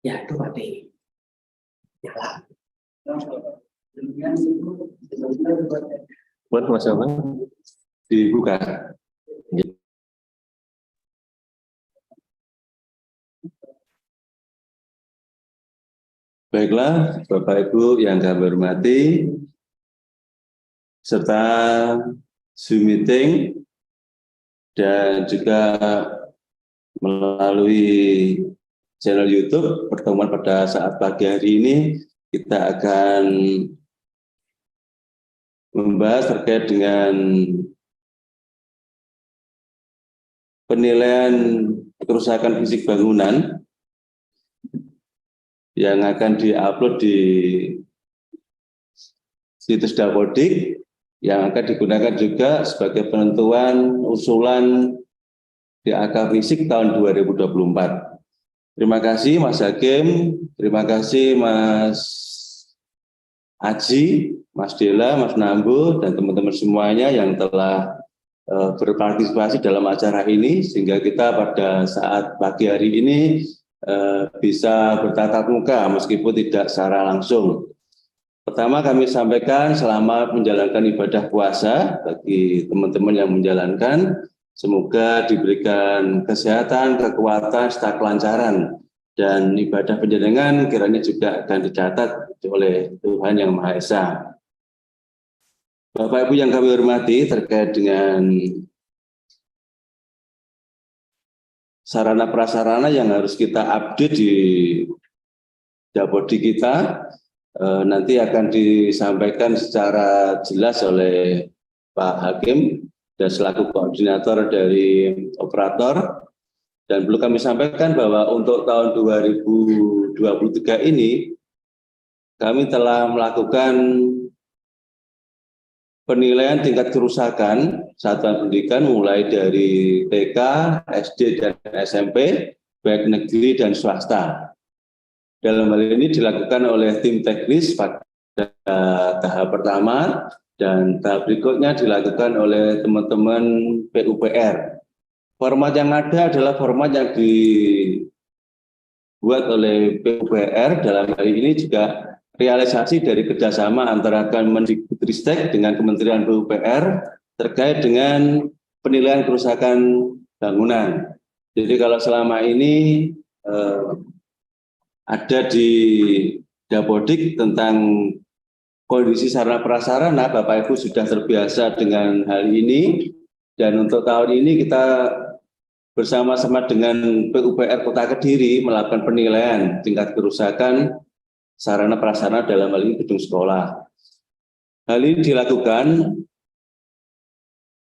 Ya, itu Pak D. Nyala. Buat Mas Abang dibuka. Baiklah, Bapak Ibu yang kami hormati, serta Zoom meeting dan juga melalui channel YouTube pertemuan pada saat pagi hari ini kita akan membahas terkait dengan penilaian kerusakan fisik bangunan yang akan diupload di situs Dapodik yang akan digunakan juga sebagai penentuan usulan DAK fisik tahun 2024. Terima kasih Mas Hakim, terima kasih Mas Aji, Mas Dela, Mas Nambu, dan teman-teman semuanya yang telah berpartisipasi dalam acara ini, sehingga kita pada saat pagi hari ini bisa bertatap muka meskipun tidak secara langsung. Pertama kami sampaikan selamat menjalankan ibadah puasa bagi teman-teman yang menjalankan. Semoga diberikan kesehatan, kekuatan, serta kelancaran. Dan ibadah panjenengan kiranya juga akan dicatat oleh Tuhan Yang Maha Esa. Bapak Ibu yang kami hormati, terkait dengan sarana prasarana yang harus kita update di Dapodik kita, nanti akan disampaikan secara jelas oleh Pak Hakim dan selaku koordinator dari operator. Dan perlu kami sampaikan bahwa untuk tahun 2023 ini kami telah melakukan penilaian tingkat kerusakan satuan pendidikan mulai dari TK, SD, dan SMP, baik negeri dan swasta. Dalam hal ini dilakukan oleh tim teknis pada tahap pertama, dan tahap berikutnya dilakukan oleh teman-teman PUPR. Format yang ada adalah format yang dibuat oleh PUPR. Dalam hal ini juga realisasi dari kerjasama antara Kemendikbudristek dengan Kementerian PUPR terkait dengan penilaian kerusakan bangunan. Jadi kalau selama ini ada di Dapodik tentang kondisi sarana prasarana, Bapak Ibu sudah terbiasa dengan hal ini. Dan untuk tahun ini kita bersama-sama dengan PUPR Kota Kediri melakukan penilaian tingkat kerusakan sarana prasarana dalam hal ini gedung sekolah. Hal ini dilakukan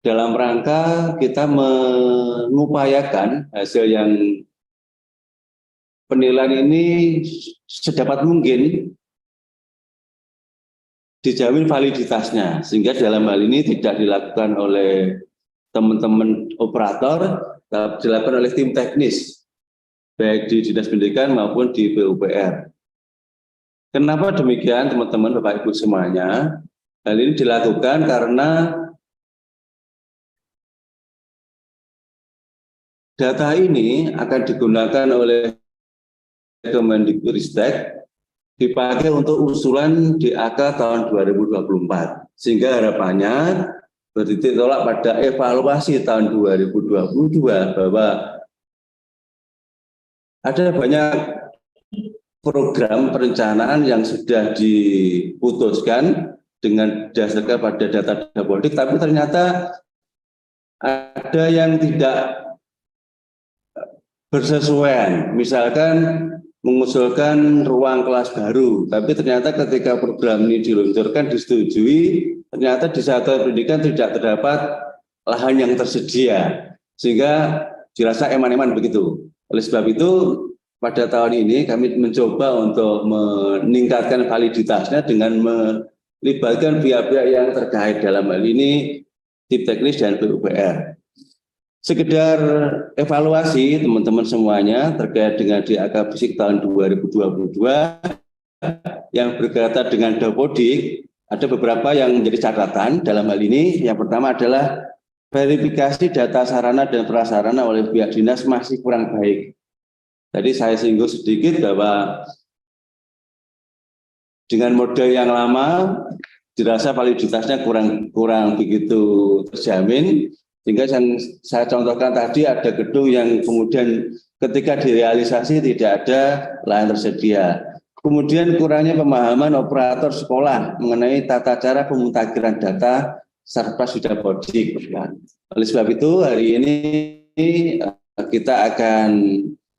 dalam rangka kita mengupayakan hasil yang penilaian ini sedapat mungkin dijamin validitasnya, sehingga dalam hal ini tidak dilakukan oleh teman-teman operator, tapi dilakukan oleh tim teknis, baik di Dinas Pendidikan maupun di PUPR. Kenapa demikian teman-teman, Bapak Ibu semuanya? Hal ini dilakukan karena data ini akan digunakan oleh Kemendikbudristek dipakai untuk usulan DAK tahun 2024. Sehingga harapannya bertitik tolak pada evaluasi tahun 2022 bahwa ada banyak program perencanaan yang sudah diputuskan dengan dasarkan pada data Dapodik, tapi ternyata ada yang tidak bersesuaian. Misalkan mengusulkan ruang kelas baru, tapi ternyata ketika program ini diluncurkan, disetujui, ternyata di satuan pendidikan tidak terdapat lahan yang tersedia, sehingga dirasa eman-eman begitu. Oleh sebab itu, pada tahun ini kami mencoba untuk meningkatkan validitasnya dengan melibatkan pihak-pihak yang terkait, dalam hal ini tim teknis dan PUPR. Sekedar evaluasi teman-teman semuanya terkait dengan DAK Fisik tahun 2022 yang berkaitan dengan Dapodik, ada beberapa yang menjadi catatan dalam hal ini. Yang pertama adalah verifikasi data sarana dan prasarana oleh pihak dinas masih kurang baik. Tadi saya singgung sedikit bahwa dengan model yang lama dirasa validitasnya kurang begitu terjamin, sehingga yang saya contohkan tadi ada gedung yang kemudian ketika direalisasi tidak ada lahan tersedia. Kemudian kurangnya pemahaman operator sekolah mengenai tata cara pemutakhiran data Sarpras Dapodik. Oleh sebab itu hari ini kita akan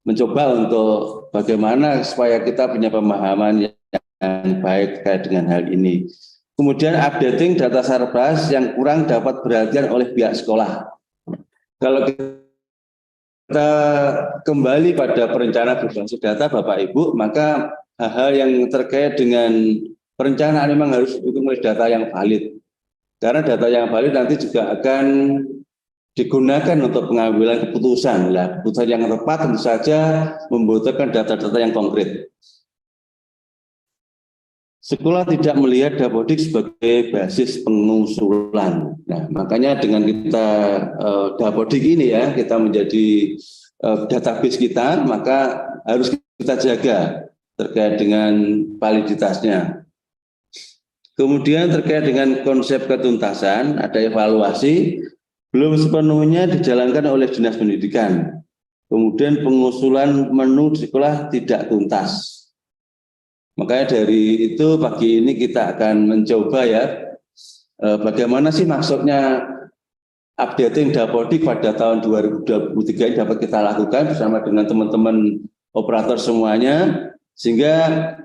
mencoba untuk bagaimana supaya kita punya pemahaman yang baik terkait dengan hal ini. Kemudian updating data Sarpras yang kurang dapat perhatian oleh pihak sekolah. Kalau kita kembali pada perencanaan berbasis data Bapak Ibu, maka hal-hal yang terkait dengan perencanaan memang harus didukung oleh data yang valid. Karena data yang valid nanti juga akan digunakan untuk pengambilan keputusan. Nah, keputusan yang tepat tentu saja membutuhkan data-data yang konkret. Sekolah tidak melihat Dapodik sebagai basis pengusulan. Nah, makanya dengan kita Dapodik ini ya, kita menjadi database kita, maka harus kita jaga terkait dengan validitasnya. Kemudian terkait dengan konsep ketuntasan, ada evaluasi, belum sepenuhnya dijalankan oleh Dinas Pendidikan. Kemudian pengusulan menu di sekolah tidak tuntas. Makanya dari itu pagi ini kita akan mencoba ya, bagaimana sih maksudnya updating Dapodik pada tahun 2023 ini dapat kita lakukan bersama dengan teman-teman operator semuanya, sehingga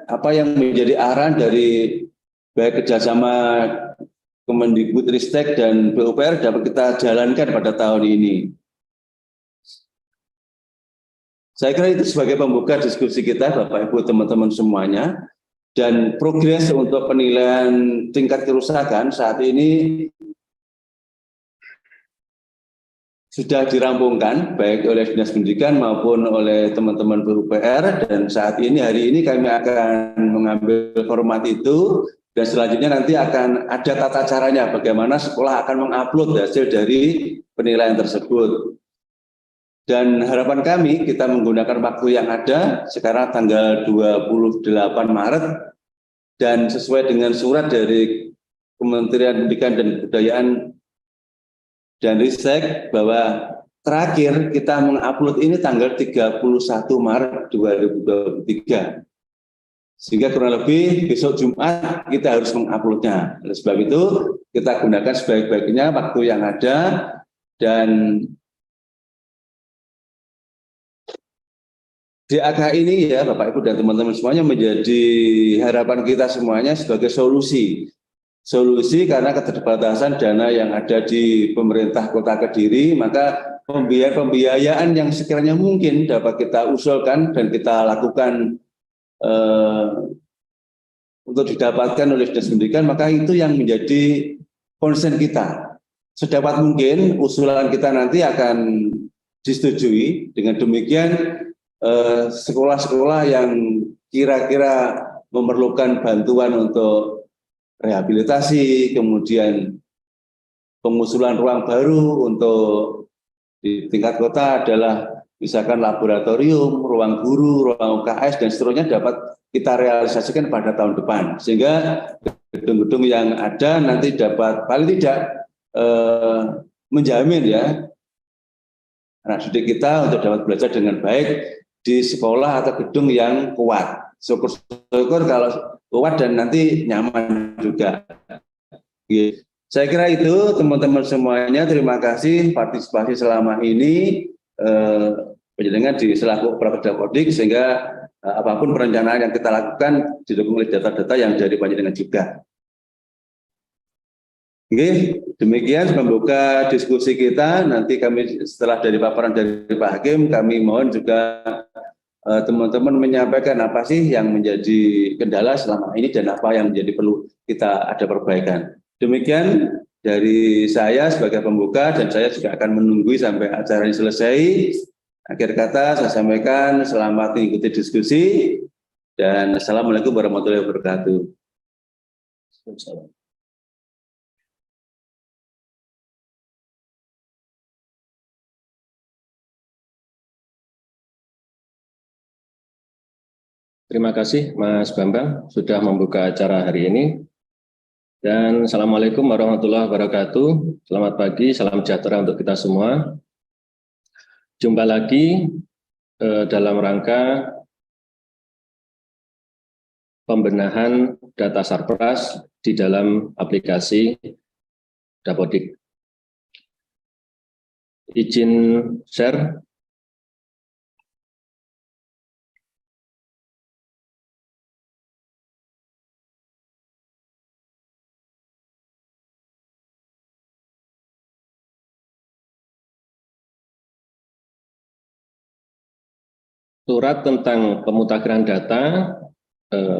apa yang menjadi arahan dari baik kerjasama Kemendikbudristek dan PUPR dapat kita jalankan pada tahun ini. Saya kira itu sebagai pembuka diskusi kita, Bapak Ibu teman-teman semuanya. Dan progres untuk penilaian tingkat kerusakan saat ini sudah dirampungkan baik oleh Dinas Pendidikan maupun oleh teman-teman PUPR, dan saat ini hari ini kami akan mengambil format itu. Dan selanjutnya nanti akan ada tata caranya bagaimana sekolah akan mengupload hasil dari penilaian tersebut. Dan harapan kami kita menggunakan waktu yang ada sekarang tanggal 28 Maret dan sesuai dengan surat dari Kementerian Pendidikan dan Kebudayaan dan Ristek bahwa terakhir kita mengupload ini tanggal 31 Maret 2023. Sehingga kurang lebih besok Jumat kita harus menguploadnya. Oleh sebab itu kita gunakan sebaik-baiknya waktu yang ada, dan DAK ini ya Bapak Ibu dan teman-teman semuanya menjadi harapan kita semuanya sebagai solusi. Solusi karena keterbatasan dana yang ada di pemerintah Kota Kediri, maka pembiayaan yang sekiranya mungkin dapat kita usulkan dan kita lakukan untuk didapatkan oleh Dinas Pendidikan, maka itu yang menjadi concern kita. Sedapat mungkin usulan kita nanti akan disetujui. Dengan demikian sekolah-sekolah yang kira-kira memerlukan bantuan untuk rehabilitasi, kemudian pengusulan ruang baru untuk di tingkat kota adalah misalkan laboratorium, ruang guru, ruang UKS, dan seterusnya dapat kita realisasikan pada tahun depan. Sehingga gedung-gedung yang ada nanti dapat paling tidak menjamin ya anak didik kita untuk dapat belajar dengan baik di sekolah atau gedung yang kuat. Syukur-syukur kalau kuat dan nanti nyaman juga. Saya kira itu teman-teman semuanya. Terima kasih partisipasi selama ini penjaringan di selaku operator Dapodik, sehingga apapun perencanaan yang kita lakukan didukung oleh data-data yang dari panjenengan juga. Oke, demikian pembuka diskusi kita. Nanti kami setelah dari paparan dari Pak Hakim, kami mohon juga teman-teman menyampaikan apa sih yang menjadi kendala selama ini dan apa yang menjadi perlu kita ada perbaikan. Demikian dari saya sebagai pembuka, dan saya juga akan menunggu sampai acara ini selesai. Akhir kata saya sampaikan selamat mengikuti diskusi dan Assalamualaikum warahmatullahi wabarakatuh. Terima kasih Mas Bambang sudah membuka acara hari ini. Dan Assalamualaikum warahmatullahi wabarakatuh. Selamat pagi, salam sejahtera untuk kita semua. Jumpa lagi dalam rangka pembenahan data Sarpras di dalam aplikasi Dapodik. Izin share. Surat tentang pemutakhiran data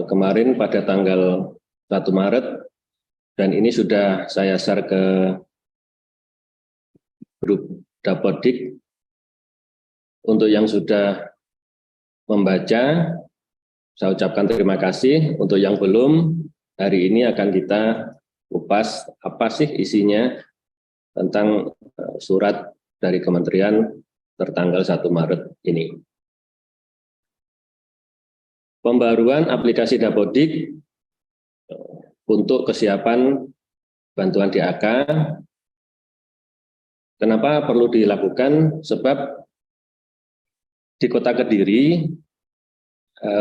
kemarin pada tanggal 1 Maret, dan ini sudah saya share ke grup Dapodik. Untuk yang sudah membaca, saya ucapkan terima kasih. Untuk yang belum, hari ini akan kita kupas apa sih isinya tentang surat dari Kementerian tertanggal 1 Maret ini. Pembaruan aplikasi Dapodik untuk kesiapan bantuan DAK. Kenapa perlu dilakukan? Sebab di Kota Kediri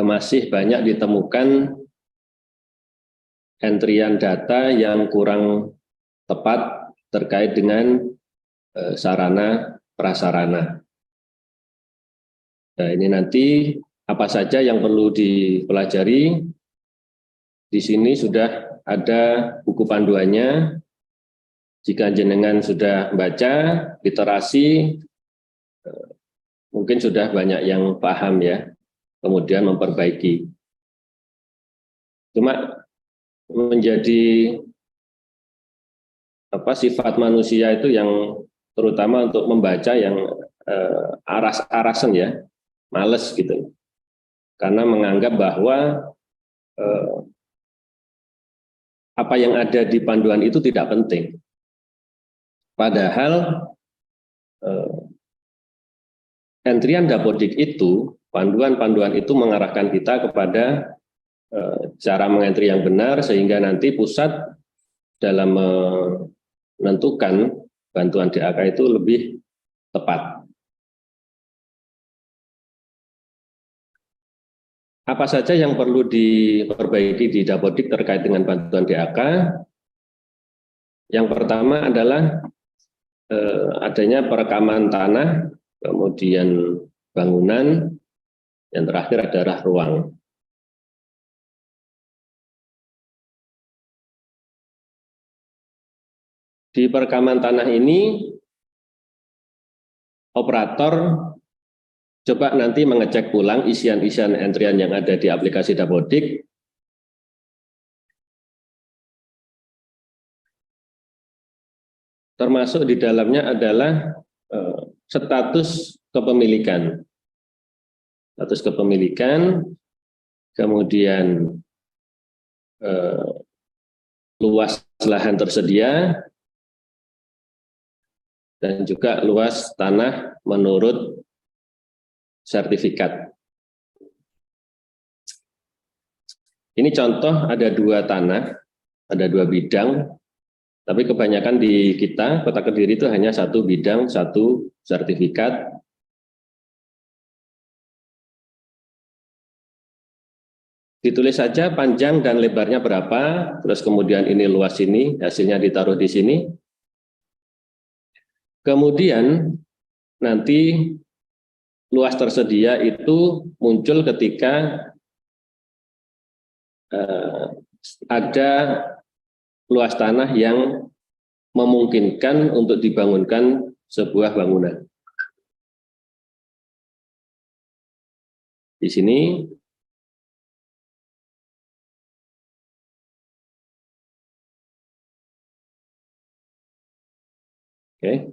masih banyak ditemukan entrian data yang kurang tepat terkait dengan sarana prasarana. Nah, ini nanti apa saja yang perlu dipelajari. Di sini sudah ada buku panduannya. Jika jenengan sudah baca, literasi, mungkin sudah banyak yang paham ya, kemudian memperbaiki. Cuma menjadi sifat manusia itu yang terutama untuk membaca yang aras-arasan ya, males gitu. Karena menganggap bahwa apa yang ada di panduan itu tidak penting. Padahal entrian Dapodik itu, panduan-panduan itu mengarahkan kita kepada cara mengentri yang benar, sehingga nanti pusat dalam menentukan bantuan DAK itu lebih tepat. Apa saja yang perlu diperbaiki di Dapodik terkait dengan bantuan DAK? Yang pertama adalah adanya perekaman tanah, kemudian bangunan, yang terakhir adalah ruang. Di perekaman tanah ini, operator coba nanti mengecek ulang isian-isian entrian yang ada di aplikasi Dapodik. Termasuk di dalamnya adalah status kepemilikan. Status kepemilikan, kemudian luas lahan tersedia, dan juga luas tanah menurut sertifikat. Ini contoh ada 2 tanah, ada 2 bidang, tapi kebanyakan di kita, Kota Kediri itu hanya 1 bidang, 1 sertifikat. Ditulis saja panjang dan lebarnya berapa, terus kemudian ini luas ini, hasilnya ditaruh di sini. Kemudian nanti luas tersedia itu muncul ketika ada luas tanah yang memungkinkan untuk dibangunkan sebuah bangunan. Di sini Oke.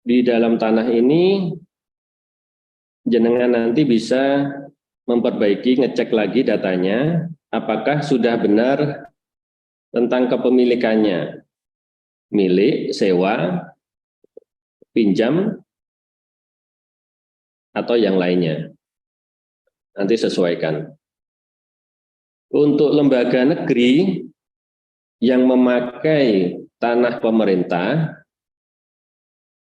Di dalam tanah ini jenengan nanti bisa memperbaiki, ngecek lagi datanya, apakah sudah benar tentang kepemilikannya, milik, sewa, pinjam, atau yang lainnya. Nanti sesuaikan. Untuk lembaga negeri yang memakai tanah pemerintah,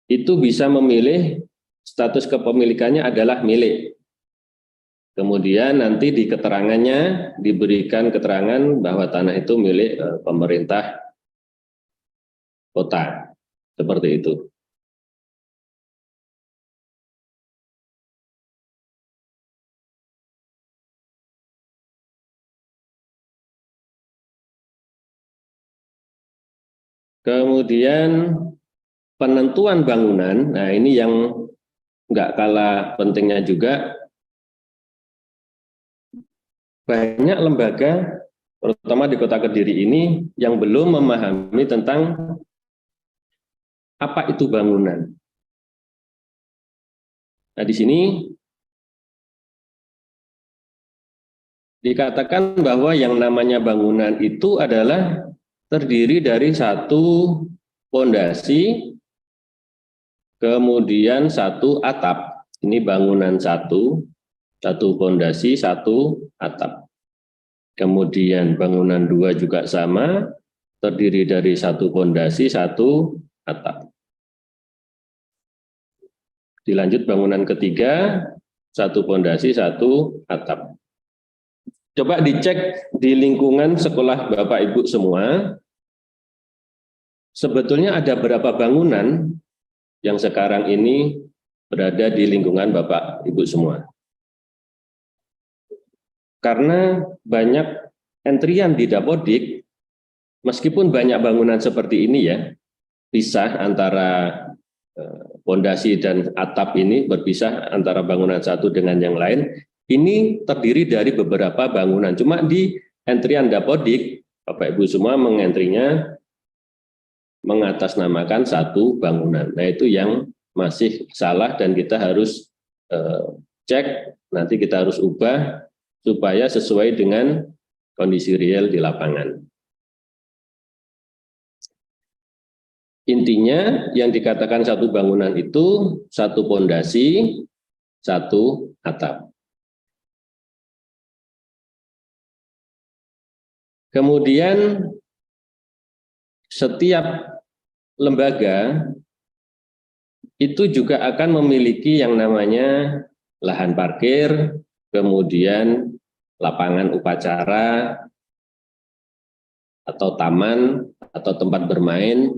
itu bisa memilih status kepemilikannya adalah milik. Kemudian nanti di keterangannya diberikan keterangan bahwa tanah itu milik pemerintah kota. Seperti itu. Kemudian penentuan bangunan, nah ini yang nggak kalah pentingnya juga. Banyak lembaga, terutama di Kota Kediri ini, yang belum memahami tentang apa itu bangunan. Nah, di sini dikatakan bahwa yang namanya bangunan itu adalah terdiri dari satu pondasi, kemudian satu atap. Ini bangunan satu pondasi, satu atap. Kemudian bangunan dua juga sama, terdiri dari satu pondasi, satu atap. Dilanjut bangunan ketiga, satu pondasi, satu atap. Coba dicek di lingkungan sekolah Bapak Ibu semua, sebetulnya ada berapa bangunan yang sekarang ini berada di lingkungan Bapak Ibu semua. Karena banyak antrian di Dapodik, meskipun banyak bangunan seperti ini ya, pisah antara pondasi dan atap ini, berpisah antara bangunan satu dengan yang lain, ini terdiri dari beberapa bangunan. Cuma di antrian Dapodik, Bapak Ibu semua mengentrinya mengatasnamakan satu bangunan. Nah, itu yang masih salah dan kita harus cek, nanti kita harus ubah supaya sesuai dengan kondisi real di lapangan. Intinya yang dikatakan satu bangunan itu satu pondasi, satu atap. Kemudian setiap lembaga itu juga akan memiliki yang namanya lahan parkir, kemudian lapangan upacara, atau taman, atau tempat bermain.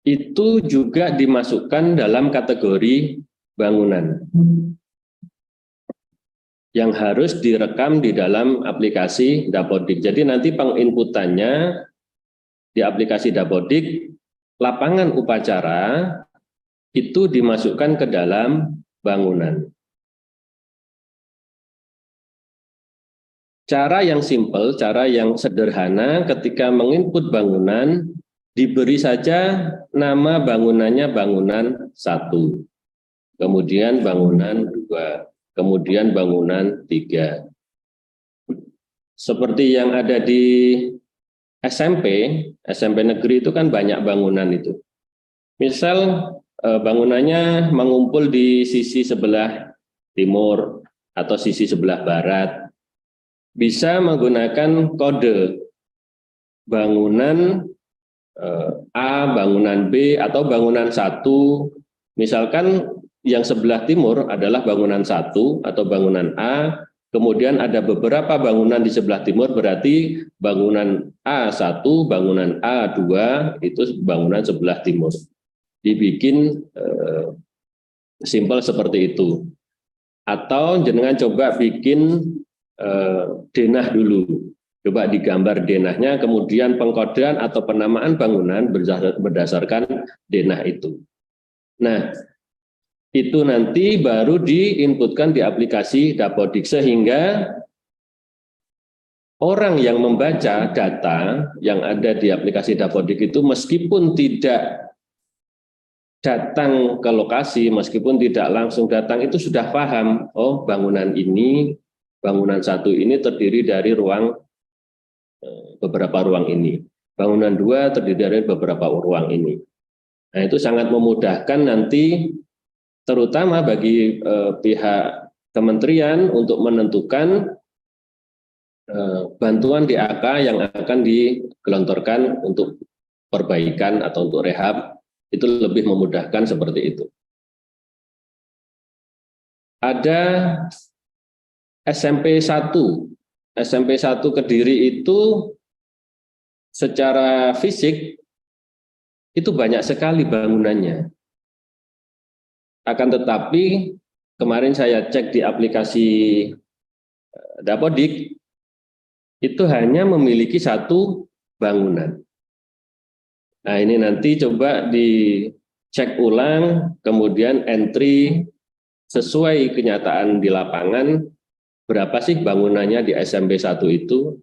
Itu juga dimasukkan dalam kategori bangunan yang harus direkam di dalam aplikasi Dapodik. Jadi nanti penginputannya di aplikasi Dapodik, lapangan upacara itu dimasukkan ke dalam bangunan. Cara yang simpel, cara yang sederhana ketika menginput bangunan, diberi saja nama bangunannya bangunan 1, kemudian bangunan 2, kemudian bangunan 3. Seperti yang ada di SMP negeri itu kan banyak bangunan itu. Misal bangunannya mengumpul di sisi sebelah timur atau sisi sebelah barat, bisa menggunakan kode bangunan A, bangunan B, atau bangunan 1. Misalkan yang sebelah timur adalah bangunan 1 atau bangunan A, kemudian ada beberapa bangunan di sebelah timur, berarti bangunan A1, bangunan A2 itu bangunan sebelah timur. Dibikin simpel seperti itu. Atau jenengan coba bikin denah dulu. Coba digambar denahnya, kemudian pengkodean atau penamaan bangunan berdasarkan denah itu. Nah, itu nanti baru diinputkan di aplikasi Dapodik, sehingga orang yang membaca data yang ada di aplikasi Dapodik itu meskipun tidak datang ke lokasi, meskipun tidak langsung datang, itu sudah paham, oh bangunan ini, bangunan satu ini terdiri dari beberapa ruang ini. Bangunan 2 terdiri dari beberapa ruang ini. Nah, itu sangat memudahkan nanti terutama bagi pihak kementerian untuk menentukan bantuan DAK yang akan digelontorkan untuk perbaikan atau untuk rehab, itu lebih memudahkan seperti itu. Ada SMP 1. SMP 1 Kediri itu secara fisik itu banyak sekali bangunannya. Akan tetapi kemarin saya cek di aplikasi Dapodik, itu hanya memiliki 1 bangunan. Nah, ini nanti coba dicek ulang, kemudian entry sesuai kenyataan di lapangan, berapa sih bangunannya di SMP 1 itu.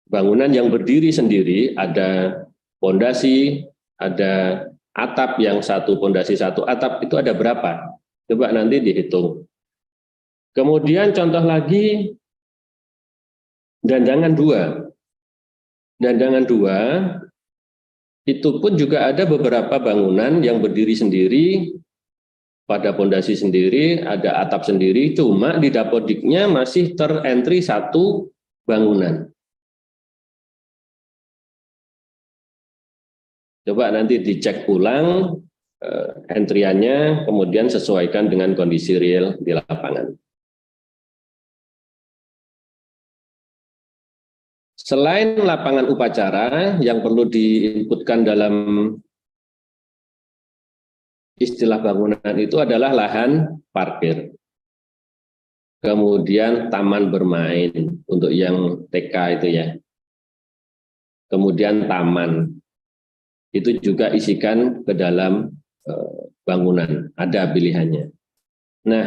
Bangunan yang berdiri sendiri, ada pondasi, ada atap yang 1 pondasi 1 atap, itu ada berapa? Coba nanti dihitung. Kemudian contoh lagi, dandangan 2. Dandangan 2 itu pun juga ada beberapa bangunan yang berdiri sendiri, pada pondasi sendiri, ada atap sendiri, cuma di Dapodiknya masih terentry 1 bangunan. Coba nanti dicek ulang entriannya, kemudian sesuaikan dengan kondisi real di lapangan. Selain lapangan upacara yang perlu diinputkan dalam istilah bangunan itu adalah lahan parkir. Kemudian taman bermain untuk yang TK itu ya. Kemudian taman. Itu juga isikan ke dalam bangunan, ada pilihannya. Nah,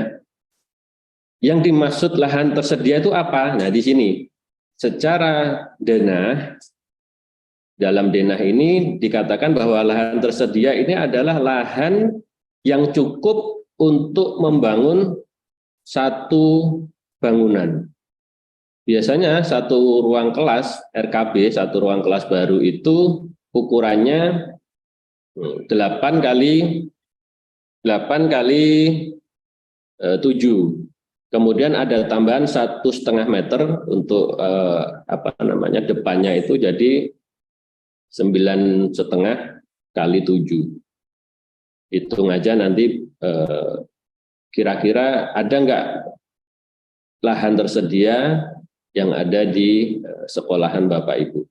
yang dimaksud lahan tersedia itu apa? Nah, di sini secara denah, dalam denah ini dikatakan bahwa lahan tersedia ini adalah lahan yang cukup untuk membangun 1 bangunan. Biasanya 1 ruang kelas RKB, 1 ruang kelas baru itu ukurannya 8 kali 7. Kemudian ada tambahan 1,5 meter untuk depannya itu, jadi 9,5 kali 7. Hitung aja nanti kira-kira ada nggak lahan tersedia yang ada di sekolahan Bapak Ibu.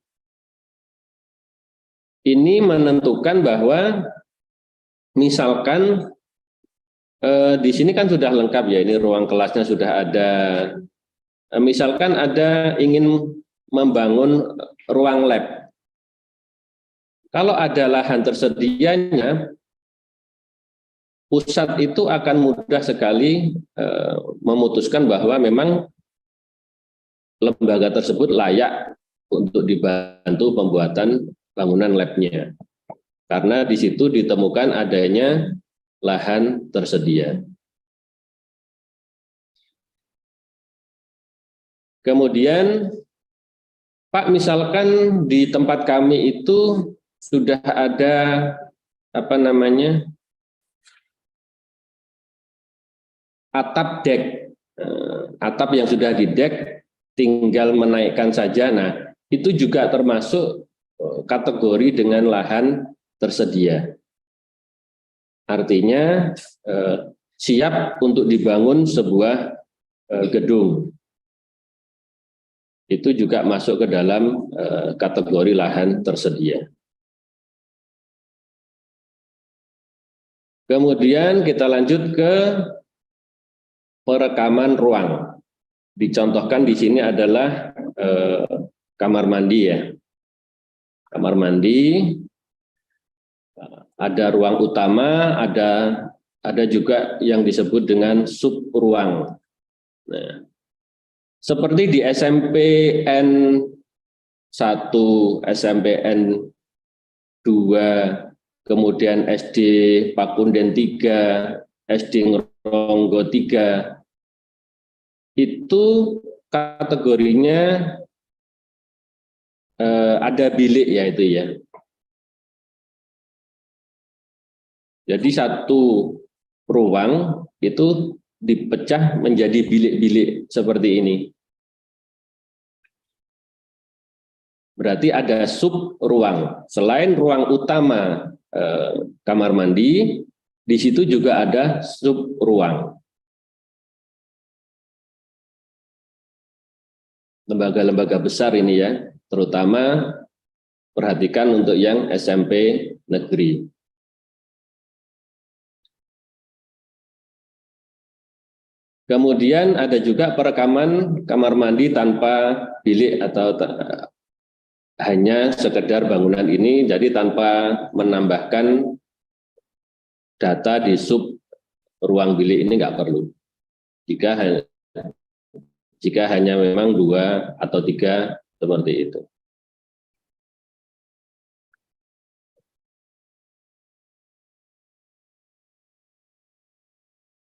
Ini menentukan bahwa misalkan di sini kan sudah lengkap ya, ini ruang kelasnya sudah ada. Misalkan ada ingin membangun ruang lab. Kalau ada lahan tersedianya, pusat itu akan mudah sekali memutuskan bahwa memang lembaga tersebut layak untuk dibantu pembuatan bangunan labnya. Karena di situ ditemukan adanya lahan tersedia. Kemudian, Pak, misalkan di tempat kami itu sudah ada atap dek, atap yang sudah di dek, tinggal menaikkan saja. Nah, itu juga termasuk kategori dengan lahan tersedia. Artinya siap untuk dibangun sebuah gedung. Itu juga masuk ke dalam kategori lahan tersedia. Kemudian kita lanjut ke perekaman ruang. Dicontohkan di sini adalah kamar mandi ya. Kamar mandi, ada ruang utama, ada juga yang disebut dengan sub ruang. Nah, Seperti di SMPN 1, SMPN 2, kemudian SD Pakunden 3, SD Ngeronggo 3, itu kategorinya ada bilik ya itu ya. Jadi satu ruang itu dipecah menjadi bilik-bilik seperti ini. Berarti ada sub ruang. Selain ruang utama kamar mandi, di situ juga ada sub ruang. Lembaga-lembaga besar ini ya, terutama perhatikan untuk yang SMP negeri. Kemudian ada juga perekaman kamar mandi tanpa bilik atau hanya sekedar bangunan ini, jadi tanpa menambahkan data di sub ruang bilik ini nggak perlu. Jika hanya memang 2 atau 3 seperti itu.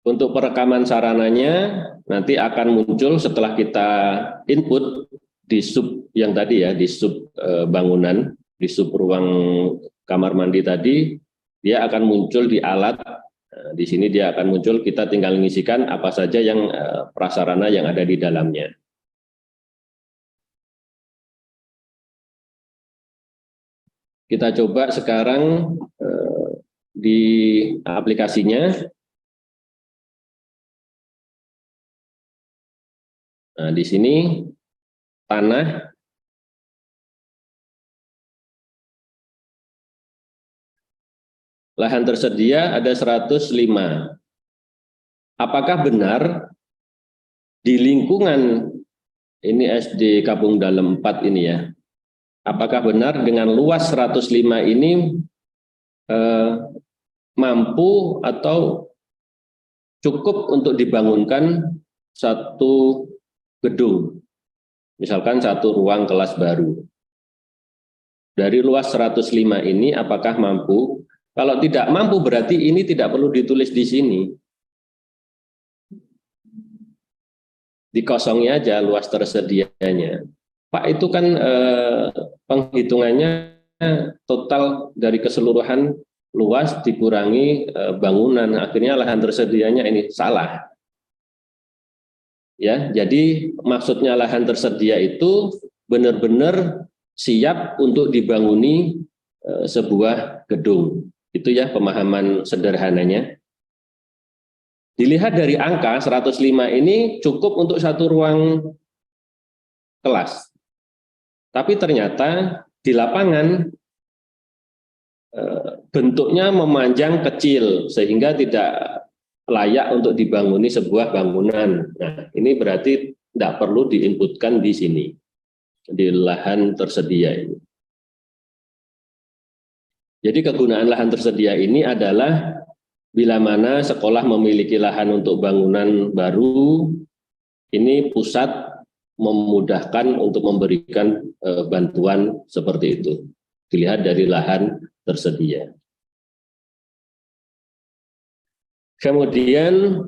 Untuk perekaman sarananya nanti akan muncul setelah kita input di sub yang tadi ya, di sub bangunan, di sub ruang kamar mandi tadi, dia akan muncul di alat. Di sini dia akan muncul, kita tinggal mengisikan apa saja yang prasarana yang ada di dalamnya. Kita coba sekarang di aplikasinya. Nah, di sini tanah, lahan tersedia ada 105. Apakah benar di lingkungan ini SD Kapung Dalem 4 ini ya, apakah benar dengan luas 105 ini mampu atau cukup untuk dibangunkan satu gedung, misalkan satu ruang kelas baru. Dari luas 105 ini apakah mampu? Kalau tidak mampu berarti ini tidak perlu ditulis di sini. Dikosongi aja luas tersedianya. Pak, itu kan penghitungannya total dari keseluruhan luas dikurangi bangunan, akhirnya lahan tersedianya ini salah. Ya, jadi maksudnya lahan tersedia itu benar-benar siap untuk dibanguni sebuah gedung. Itu ya pemahaman sederhananya. Dilihat dari angka 105 ini cukup untuk satu ruang kelas. Tapi ternyata di lapangan bentuknya memanjang kecil sehingga tidak layak untuk dibangun sebuah bangunan. Nah, ini berarti tidak perlu diinputkan di sini, di lahan tersedia ini. Jadi kegunaan lahan tersedia ini adalah bila mana sekolah memiliki lahan untuk bangunan baru, ini pusat memudahkan untuk memberikan bantuan seperti itu. Dilihat dari lahan tersedia. Kemudian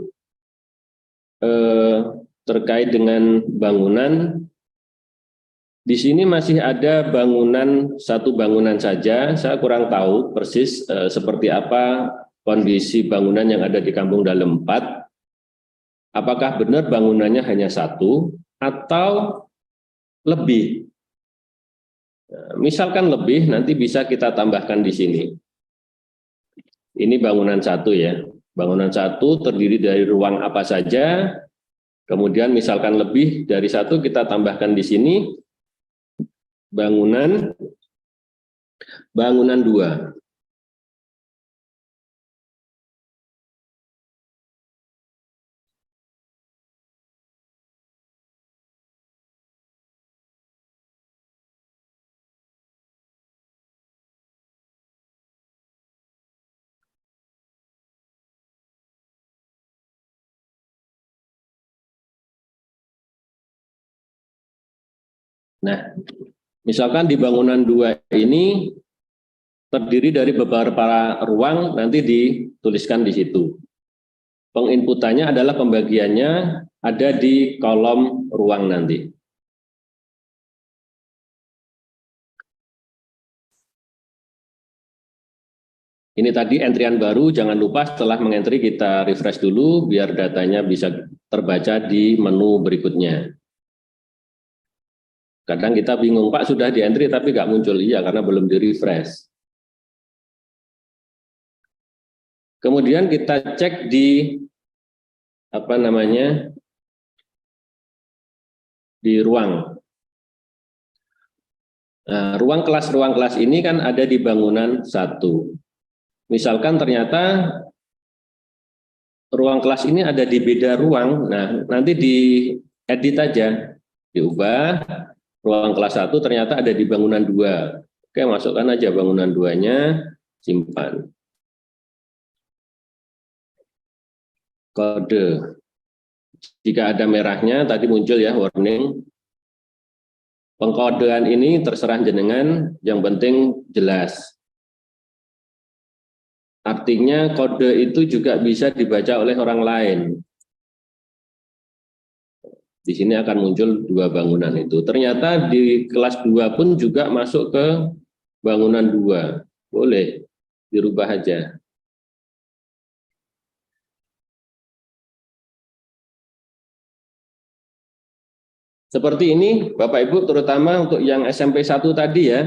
terkait dengan bangunan, di sini masih ada bangunan, satu bangunan saja. Saya kurang tahu persis seperti apa kondisi bangunan yang ada di Kampung Dalem 4. Apakah benar bangunannya hanya satu atau lebih? Misalkan lebih, nanti bisa kita tambahkan di sini. Ini bangunan satu ya. Bangunan satu terdiri dari ruang apa saja, kemudian misalkan lebih dari satu kita tambahkan di sini bangunan 2. Nah, misalkan di bangunan 2 ini terdiri dari beberapa ruang, nanti dituliskan di situ. Penginputannya adalah pembagiannya ada di kolom ruang nanti. Ini tadi entrian baru, jangan lupa setelah mengentri kita refresh dulu biar datanya bisa terbaca di menu berikutnya. Kadang kita bingung, Pak sudah di entry tapi nggak muncul. Iya, karena belum di refresh. Kemudian kita cek di di ruang. Nah, ruang kelas ini kan ada di bangunan 1. Misalkan ternyata ruang kelas ini ada di beda ruang, nah nanti di edit aja, diubah ruang kelas 1 ternyata ada di bangunan 2. Oke, masukkan aja bangunan 2-nya, simpan. Kode. Jika ada merahnya, tadi muncul ya warning. Pengkodean ini terserah jenengan, yang penting jelas. Artinya kode itu juga bisa dibaca oleh orang lain. Di sini akan muncul 2 bangunan itu. Ternyata di kelas 2 pun juga masuk ke bangunan 2. Boleh dirubah aja. Seperti ini Bapak Ibu, terutama untuk yang SMP 1 tadi ya.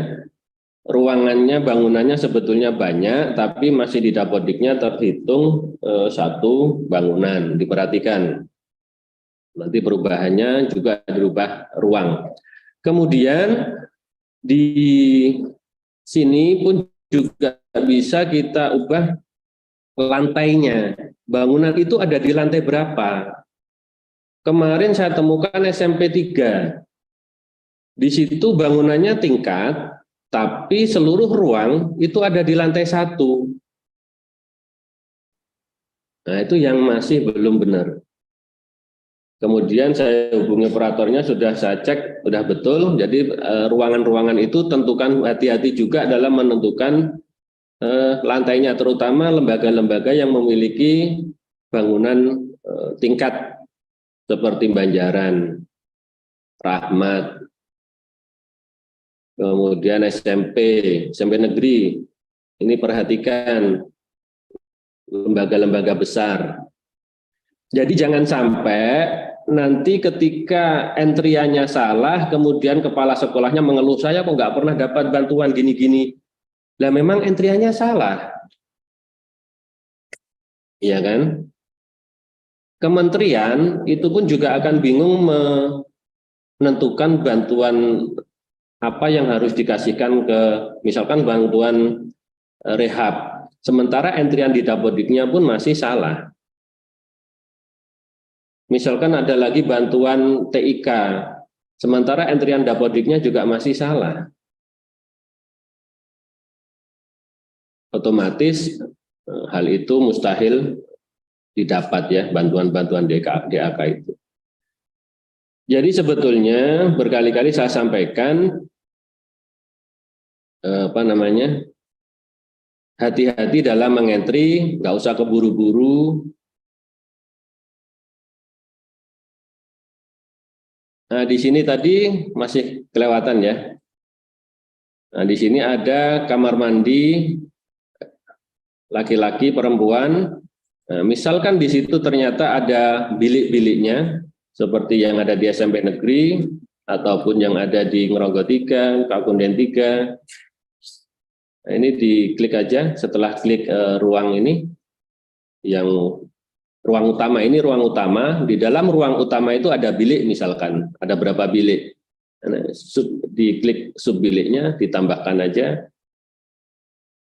Ruangannya, bangunannya sebetulnya banyak, tapi masih di Dapodiknya terhitung 1 bangunan. Diperhatikan. Nanti perubahannya juga dirubah ruang. Kemudian di sini pun juga bisa kita ubah lantainya. Bangunan itu ada di lantai berapa? Kemarin saya temukan SMP 3. Di situ bangunannya tingkat, tapi seluruh ruang itu ada di lantai 1. Nah, itu yang masih belum benar. Kemudian saya hubungi operatornya, sudah saya cek, sudah betul. Jadi ruangan-ruangan itu tentukan hati-hati juga dalam menentukan lantainya, terutama lembaga-lembaga yang memiliki bangunan tingkat seperti Banjaran, Rahmat, kemudian SMP negeri. Ini perhatikan lembaga-lembaga besar. Jadi jangan sampai nanti ketika entriannya salah, kemudian kepala sekolahnya mengeluh, saya kok nggak pernah dapat bantuan gini-gini. Lah memang entriannya salah. Iya kan? Kementerian itu pun juga akan bingung menentukan bantuan apa yang harus dikasihkan ke, misalkan bantuan rehab. Sementara entrian di Dapodiknya pun masih salah. Misalkan ada lagi bantuan TIK, sementara entrian Dapodiknya juga masih salah. Otomatis hal itu mustahil didapat ya, bantuan-bantuan DAK itu. Jadi sebetulnya berkali-kali saya sampaikan hati-hati dalam mengentri, nggak usah keburu-buru. Nah, di sini tadi masih kelewatan ya. Nah, di sini ada kamar mandi laki-laki, perempuan. Nah, misalkan di situ ternyata ada bilik-biliknya, seperti yang ada di SMP negeri, ataupun yang ada di Ngeronggo 3, Kakunden 3. Nah, ini diklik aja, setelah klik ruang ini, yang ruang utama ini ruang utama, di dalam ruang utama itu ada bilik misalkan, ada berapa bilik. Nah, diklik sub biliknya, ditambahkan aja.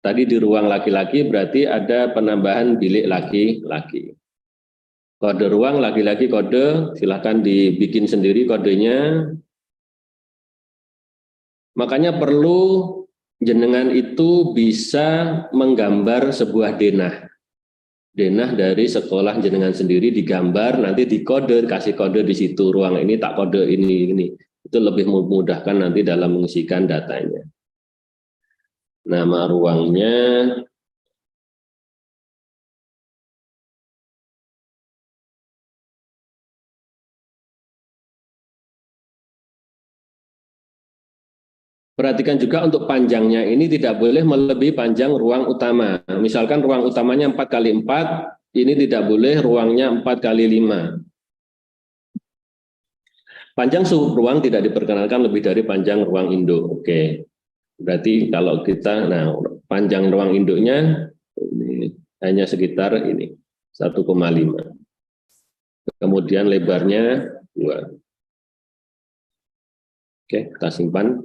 Tadi di ruang laki-laki berarti ada penambahan bilik laki-laki. Kode ruang laki-laki kode, silahkan dibikin sendiri kodenya. Makanya perlu jenengan itu bisa menggambar sebuah denah. Denah dari sekolah jenengan sendiri digambar, nanti dikode, kasih kode di situ, ruang ini tak kode ini. Itu lebih memudahkan nanti dalam mengisikan datanya. Nama ruangnya, perhatikan juga untuk panjangnya ini tidak boleh melebihi panjang ruang utama. Misalkan ruang utamanya 4x4, ini tidak boleh ruangnya 4x5. Panjang subruang tidak diperkenankan lebih dari panjang ruang induk. Oke. Berarti kalau kita, nah panjang ruang induknya ini hanya sekitar ini 1,5. Kemudian lebarnya 2. Oke, kita simpan.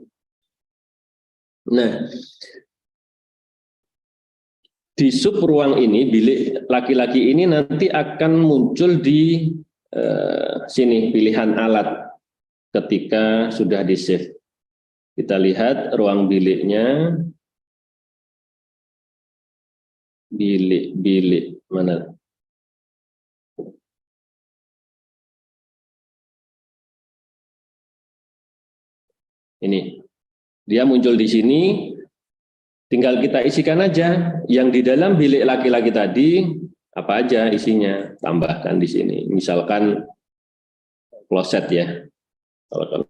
Nah, di sub ruang ini, bilik laki-laki ini nanti akan muncul di sini pilihan alat ketika sudah di save. Kita lihat ruang biliknya, bilik mana? Ini, dia muncul di sini. Tinggal kita isikan aja yang di dalam bilik laki-laki tadi apa aja isinya, tambahkan di sini. Misalkan kloset ya. Kalau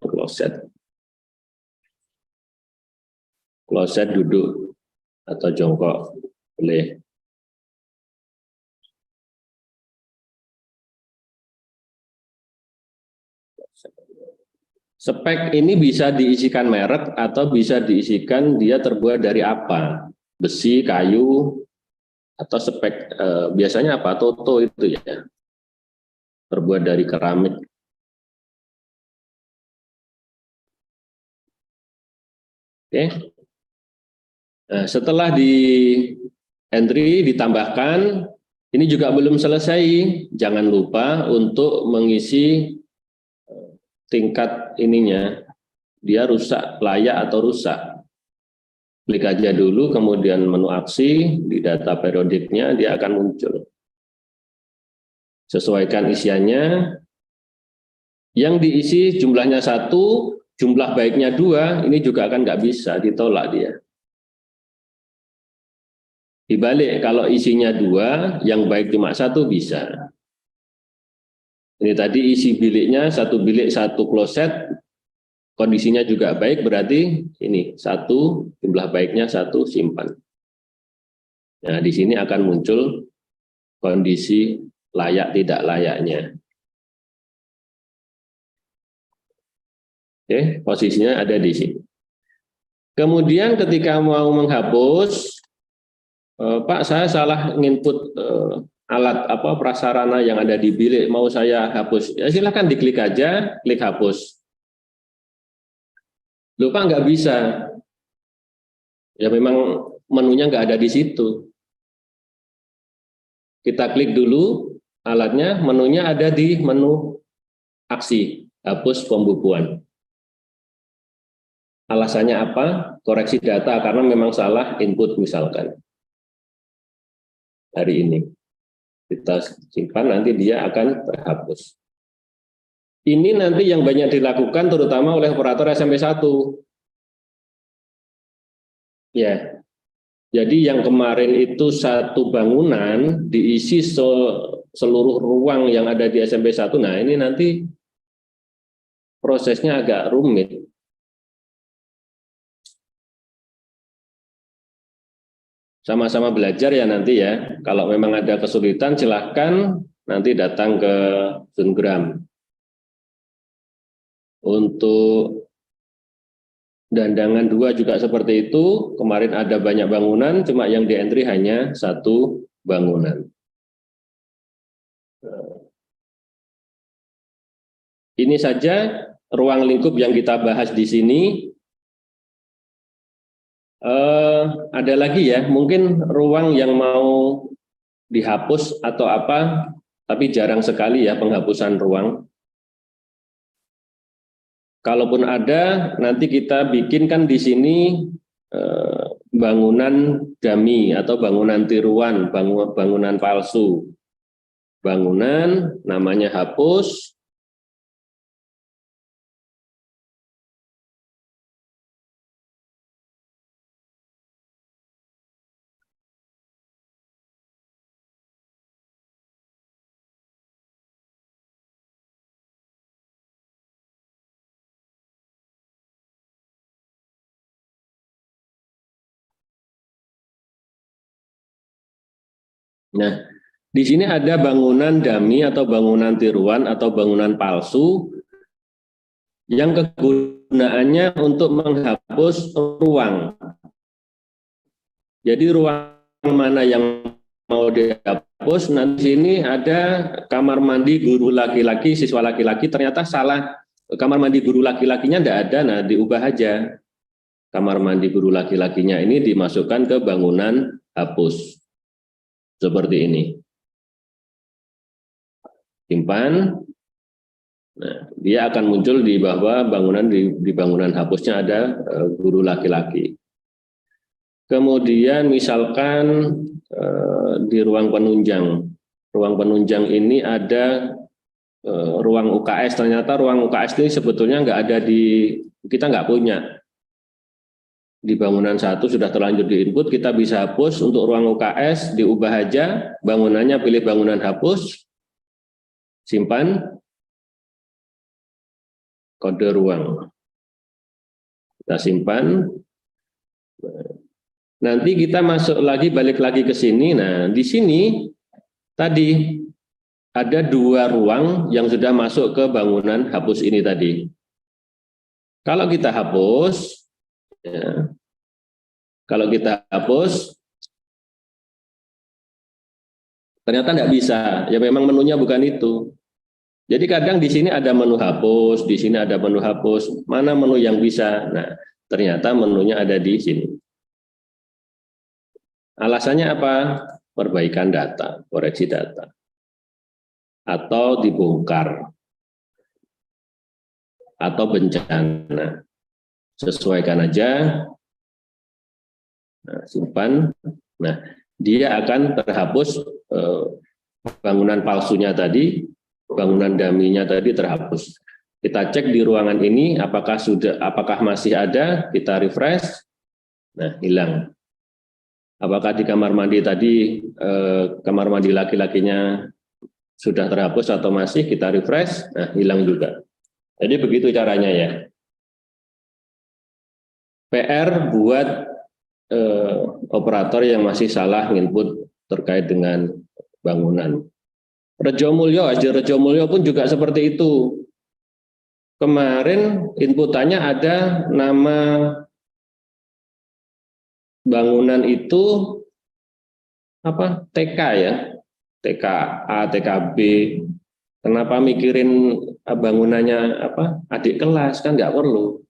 kloset duduk atau jongkok boleh. Spek ini bisa diisikan merek atau bisa diisikan dia terbuat dari apa, besi, kayu, atau spek biasanya apa, toto itu ya, terbuat dari keramik. Oke. Nah, setelah di entry ditambahkan, ini juga belum selesai. Jangan lupa untuk mengisi tingkat ininya, dia rusak, layak atau rusak. Klik aja dulu, kemudian menu aksi, di data periodiknya dia akan muncul. Sesuaikan isiannya, yang diisi jumlahnya 1, jumlah baiknya 2, ini juga akan nggak bisa, ditolak dia. Dibalik, kalau isinya 2, yang baik cuma 1 bisa. Ini tadi isi biliknya 1 bilik 1 kloset, kondisinya juga baik, berarti ini 1, jumlah baiknya 1, simpan. Nah, di sini akan muncul kondisi layak tidak layaknya. Oke, posisinya ada di sini. Kemudian ketika mau menghapus, Pak, saya salah nginput alat apa prasarana yang ada di bilik, mau saya hapus. Ya silakan diklik aja, klik hapus. Loh Pak, nggak bisa. Ya memang menunya nggak ada di situ. Kita klik dulu alatnya, menunya ada di menu aksi, hapus pembukuan. Alasannya apa? Koreksi data karena memang salah input misalkan. Hari ini. Kita simpan, nanti dia akan terhapus. Ini nanti yang banyak dilakukan terutama oleh operator SMP 1. Ya. Jadi yang kemarin itu satu bangunan diisi seluruh ruang yang ada di SMP 1. Nah, ini nanti prosesnya agak rumit. Sama-sama belajar ya nanti ya. Kalau memang ada kesulitan silahkan nanti datang ke Zoomgram. Untuk dandangan 2 juga seperti itu. Kemarin ada banyak bangunan, cuma yang di entry hanya 1 bangunan. Ini saja ruang lingkup yang kita bahas di sini. Ada lagi ya, mungkin ruang yang mau dihapus atau apa, tapi jarang sekali ya penghapusan ruang. Kalaupun ada, nanti kita bikinkan di sini bangunan dummy atau bangunan tiruan, bangunan palsu. Bangunan namanya hapus, Nah, di sini ada bangunan dummy atau bangunan tiruan atau bangunan palsu yang kegunaannya untuk menghapus ruang. Jadi ruang mana yang mau dihapus, nanti sini ada kamar mandi guru laki-laki, siswa laki-laki, ternyata salah, kamar mandi guru laki-lakinya tidak ada, nah diubah aja. Kamar mandi guru laki-lakinya ini dimasukkan ke bangunan hapus. Seperti ini. Simpan. Nah, dia akan muncul di bawah bangunan, di bangunan hapusnya ada guru laki-laki. Kemudian misalkan di ruang penunjang. Ruang penunjang ini ada ruang UKS, ternyata ruang UKS ini sebetulnya nggak ada kita nggak punya. Di bangunan satu sudah terlanjur di input, kita bisa hapus. Untuk ruang UKS diubah aja, bangunannya pilih bangunan hapus, simpan, kode ruang. Kita simpan. Nanti kita masuk lagi, balik lagi ke sini. Nah, di sini tadi ada 2 ruang yang sudah masuk ke bangunan hapus ini tadi. Kalau kita hapus, ya, kalau kita hapus, ternyata tidak bisa. Ya memang menunya bukan itu. Jadi kadang di sini ada menu hapus, di sini ada menu hapus. Mana menu yang bisa? Nah, ternyata menunya ada di sini. Alasannya apa? Perbaikan data, koreksi data. Atau dibongkar. Atau bencana. Sesuaikan aja. Nah, simpan. Nah, dia akan terhapus bangunan palsunya tadi, bangunan daminya tadi terhapus. Kita cek di ruangan ini apakah masih ada, kita refresh. Nah, hilang. Apakah di kamar mandi tadi kamar mandi laki-lakinya sudah terhapus atau masih, kita refresh. Nah, hilang juga. Jadi begitu caranya ya. PR buat operator yang masih salah input terkait dengan bangunan. Rejomulyo, SD Rejomulyo pun juga seperti itu. Kemarin inputannya ada nama bangunan itu apa? TK ya. TKA, TKB. Kenapa mikirin bangunannya apa? Adik kelas, kan nggak perlu.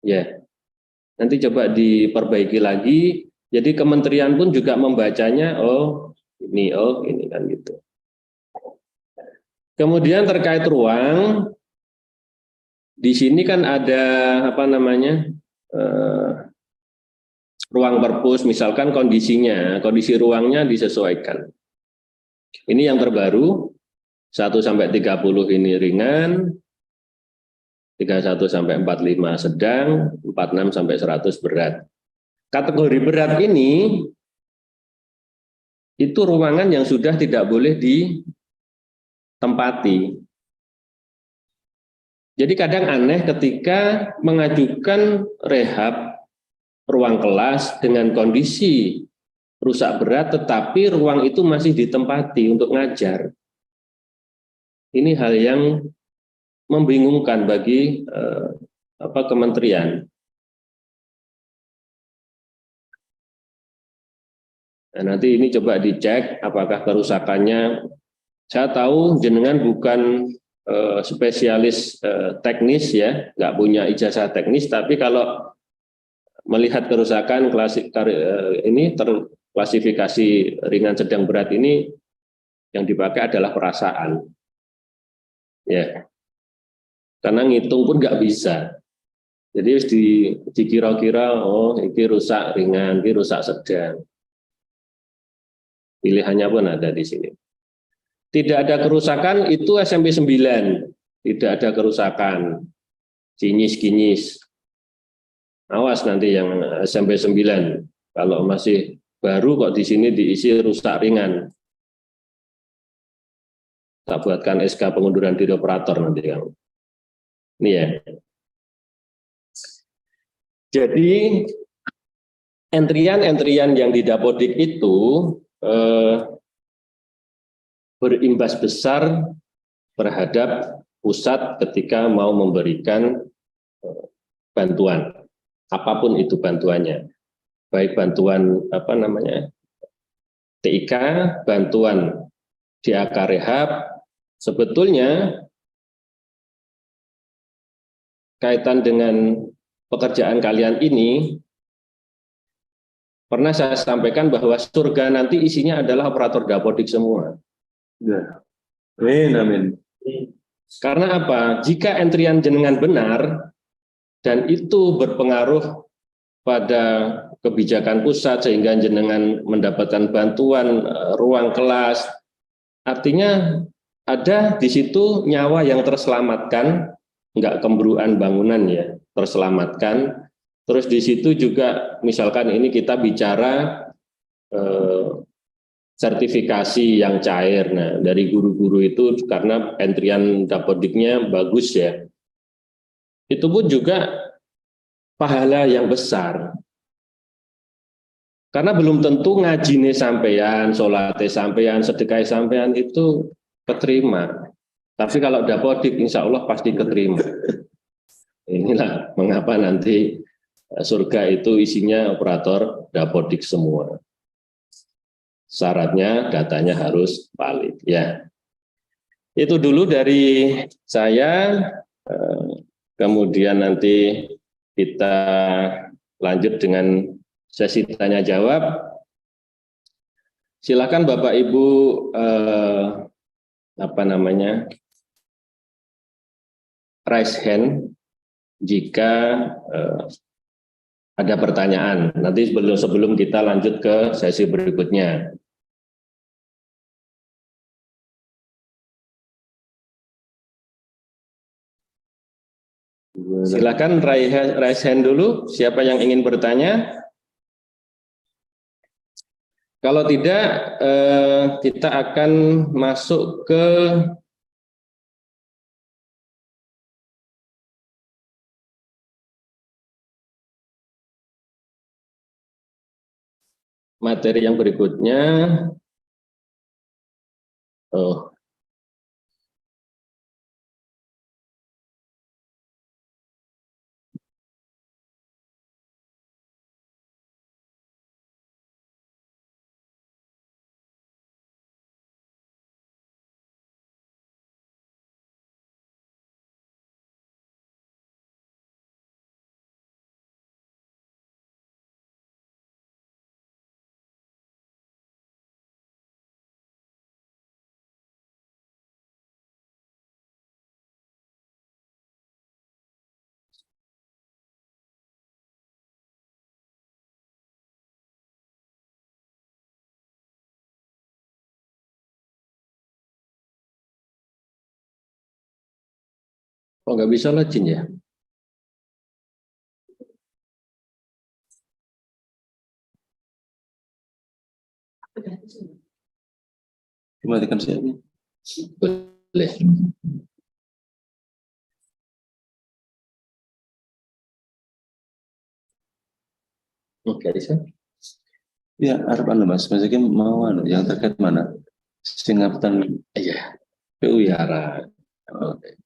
Ya. Nanti coba diperbaiki lagi. Jadi kementerian pun juga membacanya, oh ini kan gitu. Kemudian terkait ruang, di sini kan ada apa namanya ruang perpus, misalkan kondisi ruangnya disesuaikan. Ini yang terbaru, 1 sampai 30 ini ringan, 31 sampai 45 sedang, 46 sampai 100 berat. Kategori berat ini itu ruangan yang sudah tidak boleh ditempati. Jadi kadang aneh ketika mengajukan rehab ruang kelas dengan kondisi rusak berat, tetapi ruang itu masih ditempati untuk ngajar. Ini hal yang membingungkan bagi kementerian. Nah, nanti ini coba dicek apakah kerusakannya. Saya tahu jenengan bukan spesialis teknis ya, nggak punya ijazah teknis, tapi kalau melihat kerusakan ini terklasifikasi ringan sedang berat ini, yang dipakai adalah perasaan. Ya. Karena ngitung pun nggak bisa. Jadi harus dikira-kira, oh ini rusak ringan, ini rusak sedang. Pilihannya pun ada di sini. Tidak ada kerusakan itu SMP 9. Tidak ada kerusakan. Kinyis. Awas nanti yang SMP 9. Kalau masih baru kok di sini diisi rusak ringan. Tak buatkan SK pengunduran diri operator nanti kamu. Ini ya. Jadi entrian-entrian yang di Dapodik itu berimbas besar terhadap pusat ketika mau memberikan bantuan, apapun itu bantuannya, baik bantuan TIK, bantuan DAK Rehab. Sebetulnya kaitan dengan pekerjaan kalian ini, pernah saya sampaikan bahwa surga nanti isinya adalah operator dapodik semua. Ya. Amin, amin. Karena apa? Jika entrian jenengan benar dan itu berpengaruh pada kebijakan pusat sehingga jenengan mendapatkan bantuan ruang kelas, artinya ada di situ nyawa yang terselamatkan, enggak kembruan bangunan ya, terselamatkan. Terus di situ juga misalkan ini kita bicara sertifikasi yang cair. Nah, dari guru-guru itu karena entrian dapodiknya bagus ya. Itu pun juga pahala yang besar. Karena belum tentu ngajine sampean, sholate sampean, sedekah sampean itu keterima. Tapi kalau dapodik insya Allah pasti keterima. Inilah mengapa nanti surga itu isinya operator dapodik semua. Syaratnya datanya harus valid ya. Itu dulu dari saya. Kemudian nanti kita lanjut dengan sesi tanya jawab. Silakan Bapak Ibu raise hand jika ada pertanyaan. Nanti sebelum kita lanjut ke sesi berikutnya. Silakan raise hand dulu, siapa yang ingin bertanya? Kalau tidak, kita akan masuk ke materi yang berikutnya. Oh, nggak bisa login ya? Dimatikan saya. Boleh. Oke, bisa. Ya, harapan Mas. Mas Hakim mau yang terkait mana? Singaptan. Iya. PU Yara. Oke.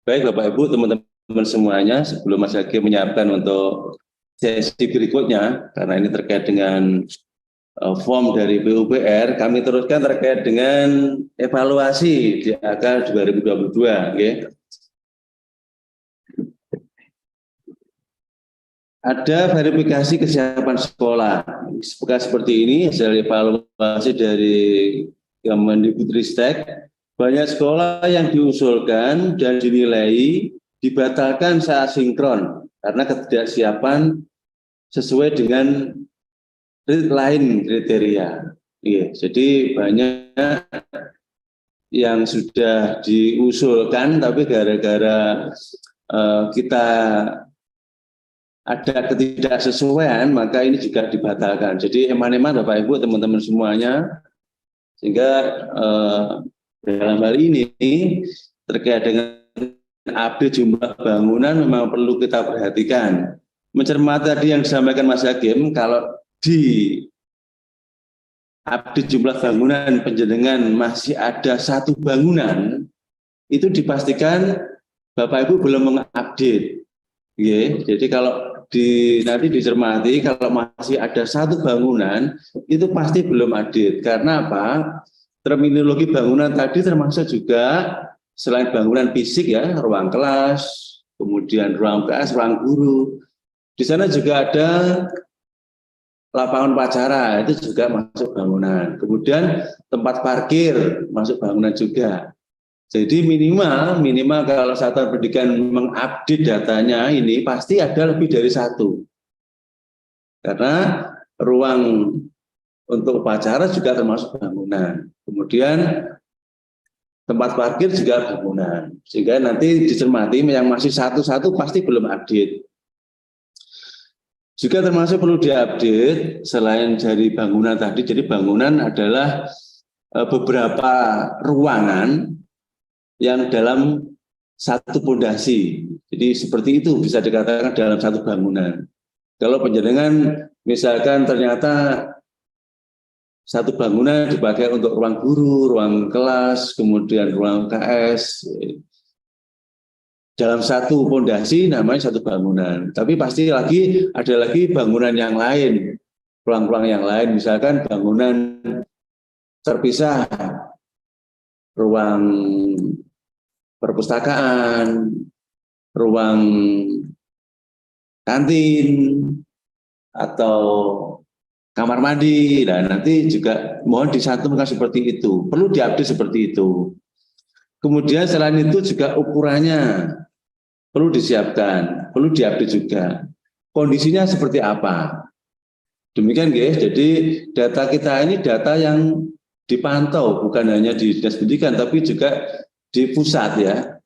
Baik Bapak Ibu, teman-teman semuanya, sebelum Mas Hakim menyiapkan untuk sesi berikutnya, karena ini terkait dengan form dari PUPR, kami teruskan terkait dengan evaluasi DAK 2022. Okay. Ada verifikasi kesiapan sekolah. Seperti ini, hasil evaluasi dari Kemendikbudristek, banyak sekolah yang diusulkan dan dinilai dibatalkan saat sinkron karena ketidaksiapan sesuai dengan lain kriteria. Iya, jadi banyak yang sudah diusulkan tapi gara-gara kita ada ketidaksesuaian maka ini juga dibatalkan. Jadi eman-eman Bapak Ibu teman-teman semuanya, sehingga dalam hal ini terkait dengan update jumlah bangunan memang perlu kita perhatikan. Mencermati tadi yang disampaikan Mas Hakim, kalau di update jumlah bangunan penjenengan masih ada 1 bangunan, itu dipastikan Bapak Ibu belum mengupdate. Jadi kalau nanti dicermati, kalau masih ada 1 bangunan, itu pasti belum update. Karena apa? Terminologi bangunan tadi termasuk juga selain bangunan fisik ya, ruang kelas, kemudian ruang PS, ruang guru. Di sana juga ada lapangan upacara, itu juga masuk bangunan. Kemudian tempat parkir masuk bangunan juga. Jadi minimal kalau satuan pendidikan mengupdate datanya ini pasti ada lebih dari 1. Karena ruang untuk upacara juga termasuk bangunan. Kemudian tempat parkir juga bangunan. Sehingga nanti dicermati yang masih 1 pasti belum update. Juga termasuk perlu diupdate selain dari bangunan tadi, jadi bangunan adalah beberapa ruangan yang dalam 1 pondasi. Jadi seperti itu bisa dikatakan dalam 1 bangunan. Kalau penjenengan misalkan ternyata 1 bangunan dipakai untuk ruang guru, ruang kelas, kemudian ruang KS, dalam 1 pondasi namanya 1 bangunan. Tapi pasti ada lagi bangunan yang lain, ruang-ruang yang lain, misalkan bangunan terpisah, ruang perpustakaan, ruang kantin, atau kamar mandi. Nah, nanti juga mohon disatukan seperti itu, perlu diupdate seperti itu. Kemudian selain itu juga ukurannya perlu disiapkan, perlu diupdate juga. Kondisinya seperti apa? Demikian guys, jadi data kita ini data yang dipantau, bukan hanya di Dinas Pendidikan, tapi juga di pusat ya.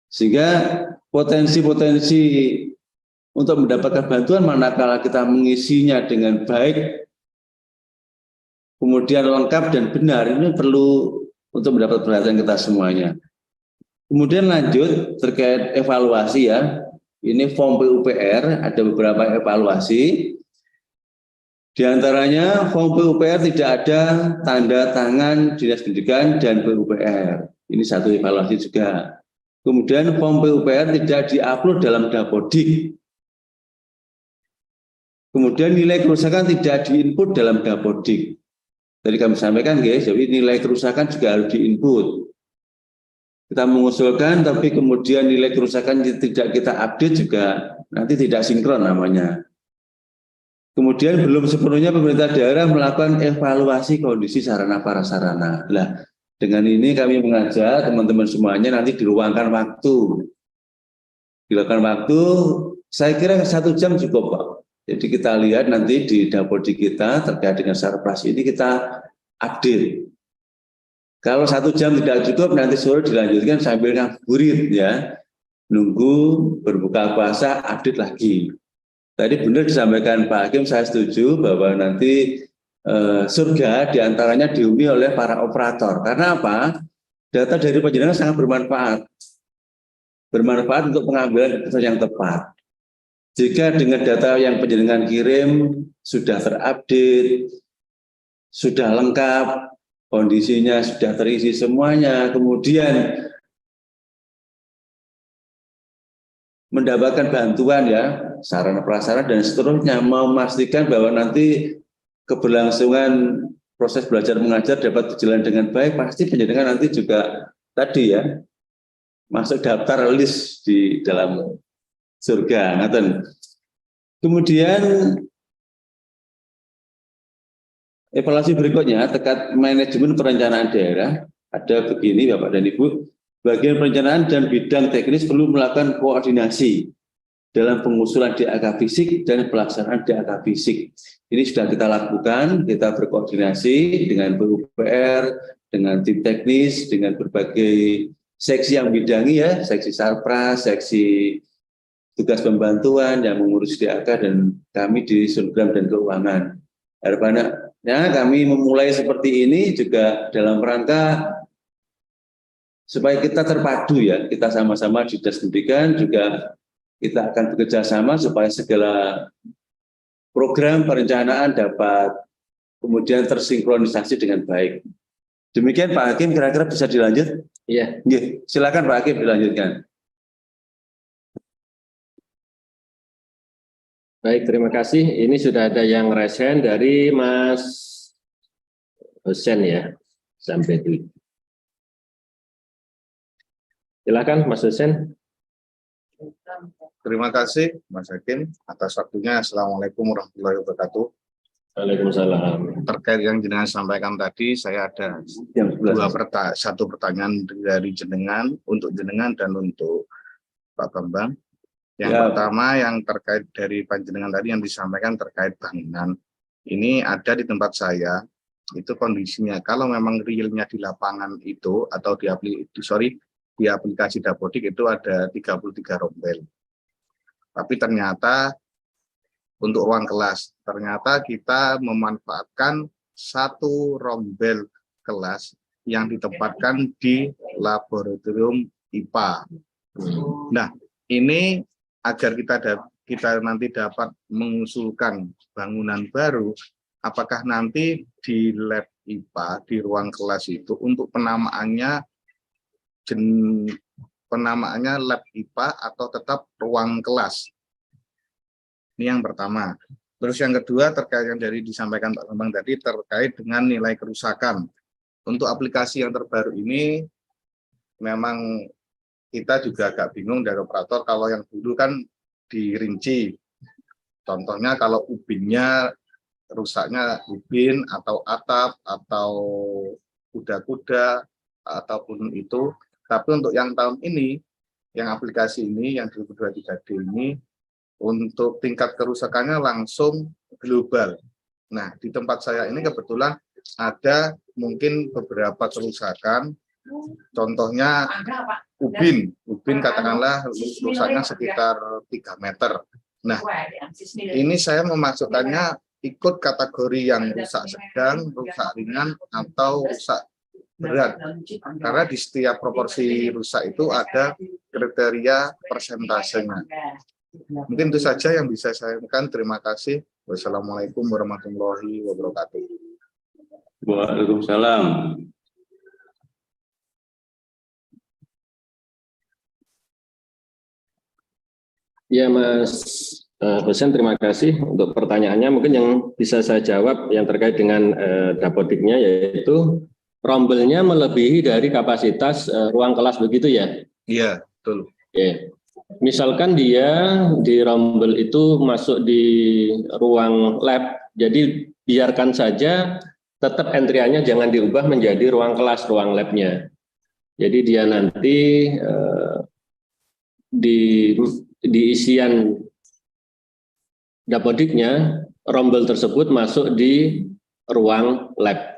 Sehingga potensi-potensi untuk mendapatkan bantuan manakala kita mengisinya dengan baik, kemudian lengkap dan benar, ini perlu untuk mendapat perhatian kita semuanya. Kemudian lanjut terkait evaluasi ya, ini form PUPR ada beberapa evaluasi. Di antaranya form PUPR tidak ada tanda tangan Dinas Pendidikan dan PUPR. Ini 1 evaluasi juga. Kemudian form PUPR tidak diupload dalam Dapodik. Kemudian nilai kerusakan tidak diinput dalam Dapodik. Tadi kami sampaikan guys, jadi nilai kerusakan juga harus diinput. Kita mengusulkan, tapi kemudian nilai kerusakan tidak kita update juga, nanti tidak sinkron namanya. Kemudian belum sepenuhnya pemerintah daerah melakukan evaluasi kondisi sarana prasarana. Nah, dengan ini kami mengajak teman-teman semuanya nanti diluangkan waktu. Diluangkan waktu, saya kira 1 jam cukup Pak. Jadi kita lihat nanti di Dapodik kita terkait dengan sarpras ini kita update. Kalau 1 jam tidak cukup, nanti sore dilanjutkan sambil ngabuburit ya. Nunggu berbuka puasa, update lagi. Tadi benar disampaikan Pak Hakim, saya setuju bahwa nanti surga diantaranya dihuni oleh para operator. Karena apa? Data dari penjenengan sangat bermanfaat. Bermanfaat untuk pengambilan keputusan yang tepat. Jika dengan data yang penjenengan kirim sudah terupdate, sudah lengkap, kondisinya sudah terisi semuanya, kemudian mendapatkan bantuan ya, sarana prasarana dan seterusnya, memastikan bahwa nanti keberlangsungan proses belajar mengajar dapat berjalan dengan baik, pasti penjenengan nanti juga tadi ya, masuk daftar list di dalam surga. Kemudian evaluasi berikutnya terkait manajemen perencanaan daerah, ada begini Bapak dan Ibu, bagian perencanaan dan bidang teknis perlu melakukan koordinasi dalam pengusulan DAK fisik dan pelaksanaan DAK fisik. Ini sudah kita lakukan, kita berkoordinasi dengan PUPR, dengan tim teknis, dengan berbagai seksi yang bidangi ya, seksi sarpras, seksi tugas pembantuan yang mengurus DAK dan kami di Sungram dan Keuangan. Harapannya kami memulai seperti ini juga dalam rangka supaya kita terpadu ya, kita sama-sama di Dinas Pendidikan juga kita akan bekerja sama supaya segala program perencanaan dapat kemudian tersinkronisasi dengan baik. Demikian Pak Hakim, kira-kira bisa dilanjut? Iya. Silakan Pak Hakim dilanjutkan. Baik, terima kasih. Ini sudah ada yang raise hand dari Mas Husen ya, sampai itu. Silakan Mas Husen. Terima kasih Mas Hakim atas waktunya. Assalamualaikum warahmatullahi wabarakatuh. Waalaikumsalam. Terkait yang jenengan sampaikan tadi, saya ada satu pertanyaan dari jenengan, untuk jenengan dan untuk Pak Bambang. Yang pertama yang terkait dari panjenengan tadi yang disampaikan terkait bangunan. Ini ada di tempat saya, itu kondisinya kalau memang realnya di lapangan itu atau di aplikasi Dapodik itu ada 33 rombel. Tapi ternyata untuk ruang kelas, ternyata kita memanfaatkan satu rombel kelas yang ditempatkan di laboratorium IPA. Nah, ini agar kita nanti dapat mengusulkan bangunan baru, apakah nanti di lab IPA, di ruang kelas itu untuk penamaannya lab IPA atau tetap ruang kelas? Ini yang pertama. Terus yang kedua terkait yang dari disampaikan Pak Bambang tadi terkait dengan nilai kerusakan. Untuk aplikasi yang terbaru ini memang kita juga agak bingung dari operator. Kalau yang dulu kan dirinci. Contohnya kalau ubinnya rusaknya ubin atau atap atau kuda-kuda ataupun itu. Tapi untuk yang tahun ini, yang aplikasi ini, yang 2023D ini, untuk tingkat kerusakannya langsung global. Nah, di tempat saya ini kebetulan ada mungkin beberapa kerusakan, contohnya ubin katakanlah rusaknya sekitar 3 meter. Nah, ini saya memasukkannya ikut kategori yang rusak sedang, rusak ringan, atau rusak berat. Karena di setiap proporsi rusak itu ada kriteria persentasenya. Mungkin itu saja yang bisa saya sampaikan. Terima kasih. Wassalamualaikum warahmatullahi wabarakatuh. Waalaikumsalam. Ya Mas Husen, terima kasih untuk pertanyaannya. Mungkin yang bisa saya jawab yang terkait dengan Dapodiknya, yaitu rombelnya melebihi dari kapasitas ruang kelas, begitu ya? Iya, betul. Oke. Misalkan dia di rombel itu masuk di ruang lab, jadi biarkan saja, tetap entriannya jangan diubah menjadi ruang kelas, ruang labnya. Jadi dia nanti di isian Dapodiknya, rombel tersebut masuk di ruang lab.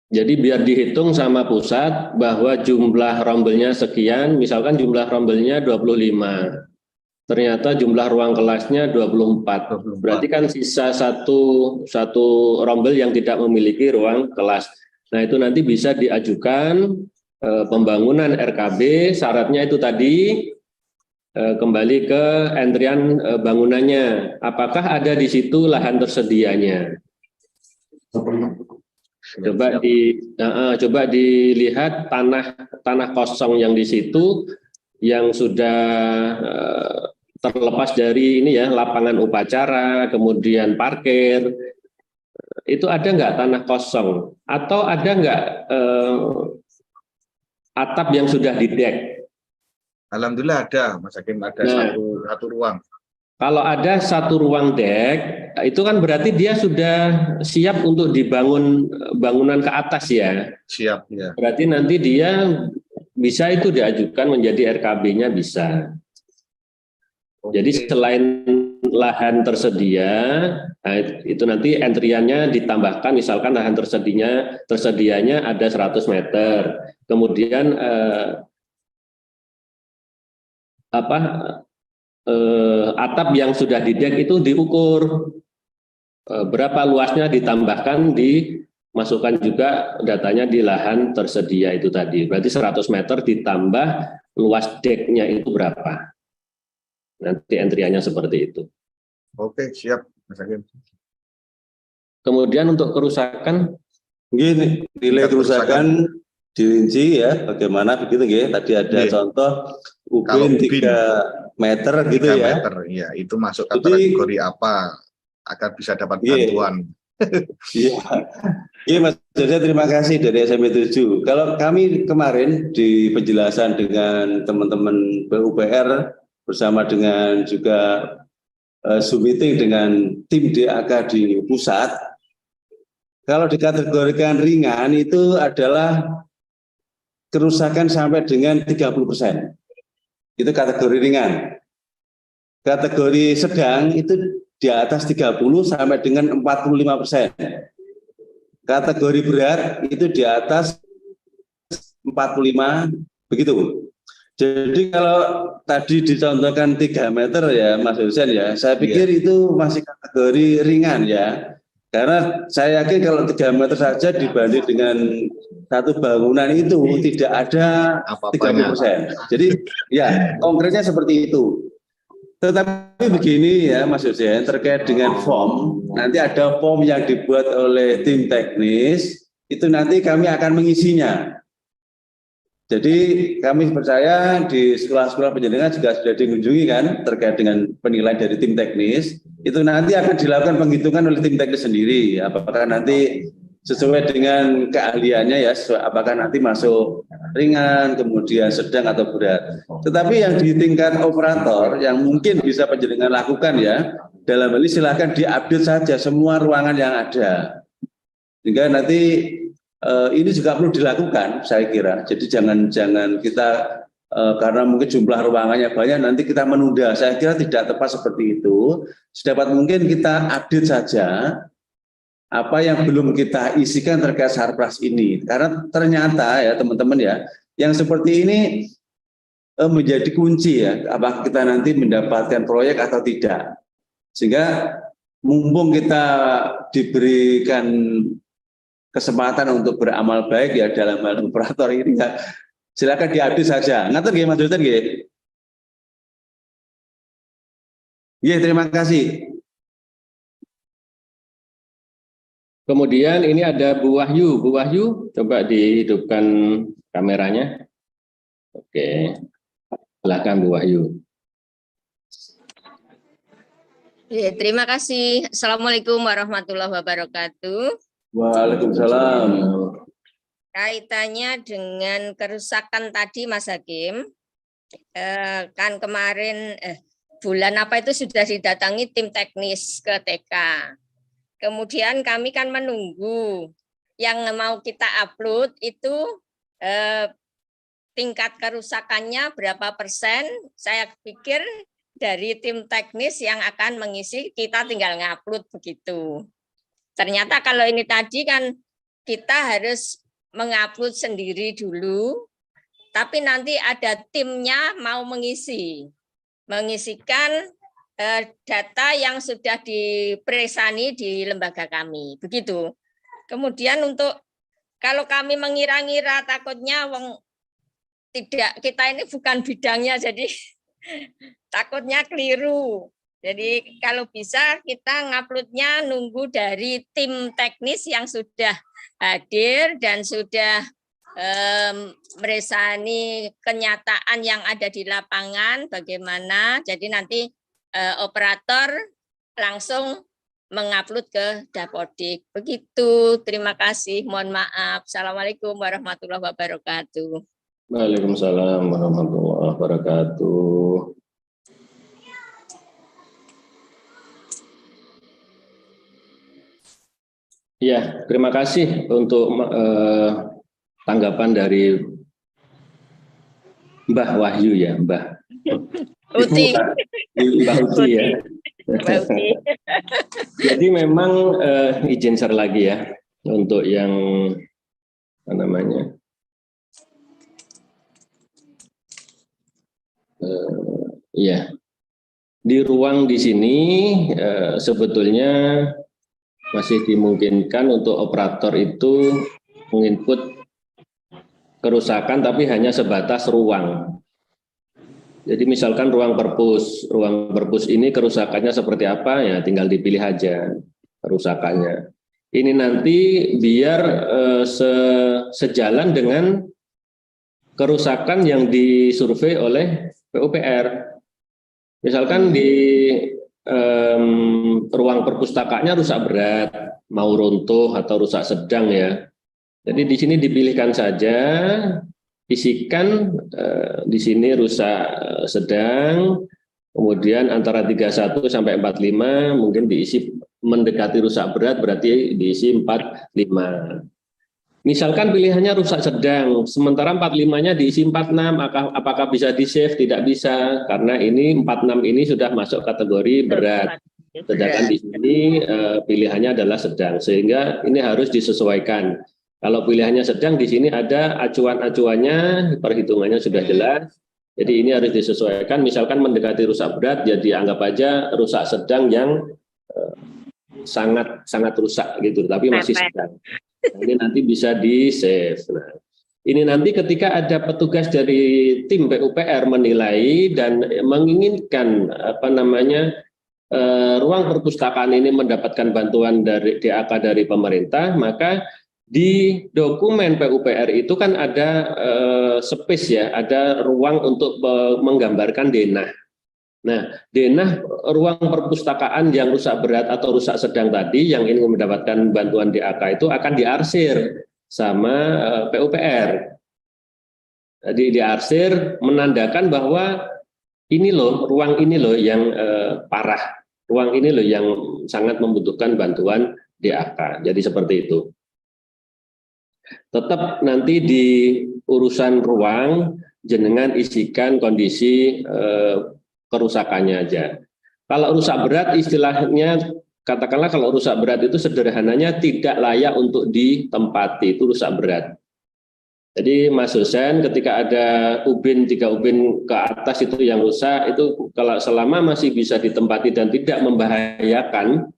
Jadi biar dihitung sama pusat bahwa jumlah rombelnya sekian, misalkan jumlah rombelnya 25. Ternyata jumlah ruang kelasnya 24. Berarti kan sisa satu rombel yang tidak memiliki ruang kelas. Nah, itu nanti bisa diajukan pembangunan RKB, syaratnya itu tadi kembali ke entrian bangunannya. Apakah ada di situ lahan tersedianya? Coba dilihat tanah kosong yang di situ yang sudah terlepas dari ini ya, lapangan upacara, kemudian parkir, itu ada nggak tanah kosong atau ada nggak atap yang sudah didek? Alhamdulillah ada, Mas Hakim, ada satu ruang. Kalau ada satu ruang dek, itu kan berarti dia sudah siap untuk dibangun bangunan ke atas ya? Siap, ya. Berarti nanti dia bisa itu diajukan menjadi RKB-nya bisa. Jadi selain lahan tersedia, nah itu nanti entriannya ditambahkan, misalkan lahan tersedianya ada 100 meter. Kemudian atap yang sudah didek itu diukur berapa luasnya, ditambahkan di masukkan juga datanya di lahan tersedia itu tadi. Berarti 100 meter ditambah luas deknya itu berapa? Nanti entriannya seperti itu. Oke, siap, Mas Hakim. Kemudian untuk kerusakan, Gini, nilai Tingkat kerusakan. kerusakan dirinci ya, bagaimana begitu ya? Tadi ada Iya. contoh Kalau ubin ubin 3 meter gitu 3 ya. meter, ya itu masuk Jadi- kategori apa agar bisa dapat Iya. bantuan. Iya. Iya Mas Jose, terima kasih dari SMP 7. Kalau kami kemarin di penjelasan dengan teman-teman PUPR bersama dengan juga Zoom meeting dengan tim DAK di pusat, kalau dikategorikan ringan itu adalah kerusakan sampai dengan 30%. Itu kategori ringan. Kategori sedang itu di atas 30 sampai dengan 45%. Kategori berat itu di atas 45, begitu. Jadi kalau tadi dicontohkan 3 meter ya Mas Husen ya, saya pikir itu masih kategori ringan ya. Karena saya yakin kalau 3 meter saja dibanding dengan satu bangunan itu tidak ada Apa-apanya. 30%. Jadi ya konkretnya seperti itu. Tetapi begini ya Mas Husen, terkait dengan form, nanti ada form yang dibuat oleh tim teknis, itu nanti kami akan mengisinya. Jadi kami percaya di sekolah-sekolah penjenengan juga sudah dikunjungi kan terkait dengan penilaian dari tim teknis, itu nanti akan dilakukan penghitungan oleh tim teknis sendiri, apakah nanti sesuai dengan keahliannya ya, apakah nanti masuk ringan, kemudian sedang atau berat. Tetapi yang di tingkat operator yang mungkin bisa penjenengan lakukan ya, dalam hal ini silakan diupdate saja semua ruangan yang ada. Sehingga nanti ini juga perlu dilakukan, saya kira. Jadi jangan kita karena mungkin jumlah ruangannya banyak, nanti kita menunda. Saya kira tidak tepat seperti itu. Sedapat mungkin kita update saja apa yang belum kita isikan terkait Sarpras ini. Karena ternyata ya teman-teman ya, yang seperti ini menjadi kunci ya, apakah kita nanti mendapatkan proyek atau tidak. Sehingga mumpung kita diberikan kesempatan untuk beramal baik ya dalam hal operator ini ya, silakan diupdate saja. Ngatur nggih Mas Dosen nggih. Iya, terima kasih. kemudian ini ada Bu Wahyu. Bu Wahyu, coba dihidupkan kameranya. Oke, silakan Bu Wahyu. Ya, terima kasih. Assalamualaikum warahmatullahi wabarakatuh. Waalaikumsalam. Kaitannya dengan kerusakan tadi Mas Hakim, kan kemarin bulan apa itu sudah didatangi tim teknis ke TK. Kemudian kami kan menunggu yang mau kita upload itu tingkat kerusakannya berapa persen. Saya pikir dari tim teknis yang akan mengisi, kita tinggal ngupload begitu. Ternyata kalau ini tadi kan kita harus mengupload sendiri dulu, tapi nanti ada timnya mau mengisikan data yang sudah dipresani di lembaga kami, begitu. Kemudian untuk kalau kami mengira-ngira takutnya tidak, kita ini bukan bidangnya, jadi takutnya keliru. Jadi kalau bisa kita nguploadnya nunggu dari tim teknis yang sudah hadir dan sudah meresani kenyataan yang ada di lapangan bagaimana. Jadi nanti operator langsung mengupload ke Dapodik. Begitu, terima kasih. Mohon maaf. Assalamualaikum warahmatullahi wabarakatuh. Waalaikumsalam warahmatullahi wabarakatuh. Ya, terima kasih untuk tanggapan dari Mbah Wahyu ya, Mbah Uti. Mbah Uti ya. Mbak Uti. Jadi memang izin share lagi ya untuk yang apa namanya ya di ruang di sini sebetulnya masih dimungkinkan untuk operator itu menginput kerusakan tapi hanya sebatas ruang. Jadi misalkan ruang perpus ini kerusakannya seperti apa, ya tinggal dipilih aja kerusakannya. Ini nanti biar sejalan dengan kerusakan yang disurvei oleh PUPR. Misalkan di ruang perpustakanya rusak berat, mau runtuh atau rusak sedang ya. Jadi di sini dipilihkan saja, isikan di sini rusak sedang, kemudian antara 31 sampai 45 mungkin diisi mendekati rusak berat, berarti diisi 45. Misalkan pilihannya rusak sedang, sementara 45-nya diisi 46, apakah bisa di-save? Tidak bisa, karena ini 46 ini sudah masuk kategori berat. Sedangkan di sini pilihannya adalah sedang, sehingga ini harus disesuaikan. Kalau pilihannya sedang, di sini ada acuan-acuannya, perhitungannya sudah jelas. Jadi ini harus disesuaikan, misalkan mendekati rusak berat, jadi anggap aja rusak sedang yang sangat rusak gitu, tapi masih sedang. Ini nanti bisa di-save. Nah, ini nanti ketika ada petugas dari tim PUPR menilai dan menginginkan ruang perpustakaan ini mendapatkan bantuan dari DAK dari pemerintah, maka di dokumen PUPR itu kan ada space ya, ada ruang untuk menggambarkan denah. Nah, denah ruang perpustakaan yang rusak berat atau rusak sedang tadi yang ingin mendapatkan bantuan DAK itu akan diarsir sama PUPR. Jadi diarsir menandakan bahwa ini loh, ruang ini loh yang parah, ruang ini loh yang sangat membutuhkan bantuan DAK. Jadi seperti itu. Tetap nanti di urusan ruang jenengan isikan kondisi kerusakannya aja. Kalau rusak berat istilahnya, katakanlah kalau rusak berat itu sederhananya tidak layak untuk ditempati, itu rusak berat. Jadi Mas Husen ketika ada ubin 3 ubin ke atas itu yang rusak, itu kalau selama masih bisa ditempati dan tidak membahayakan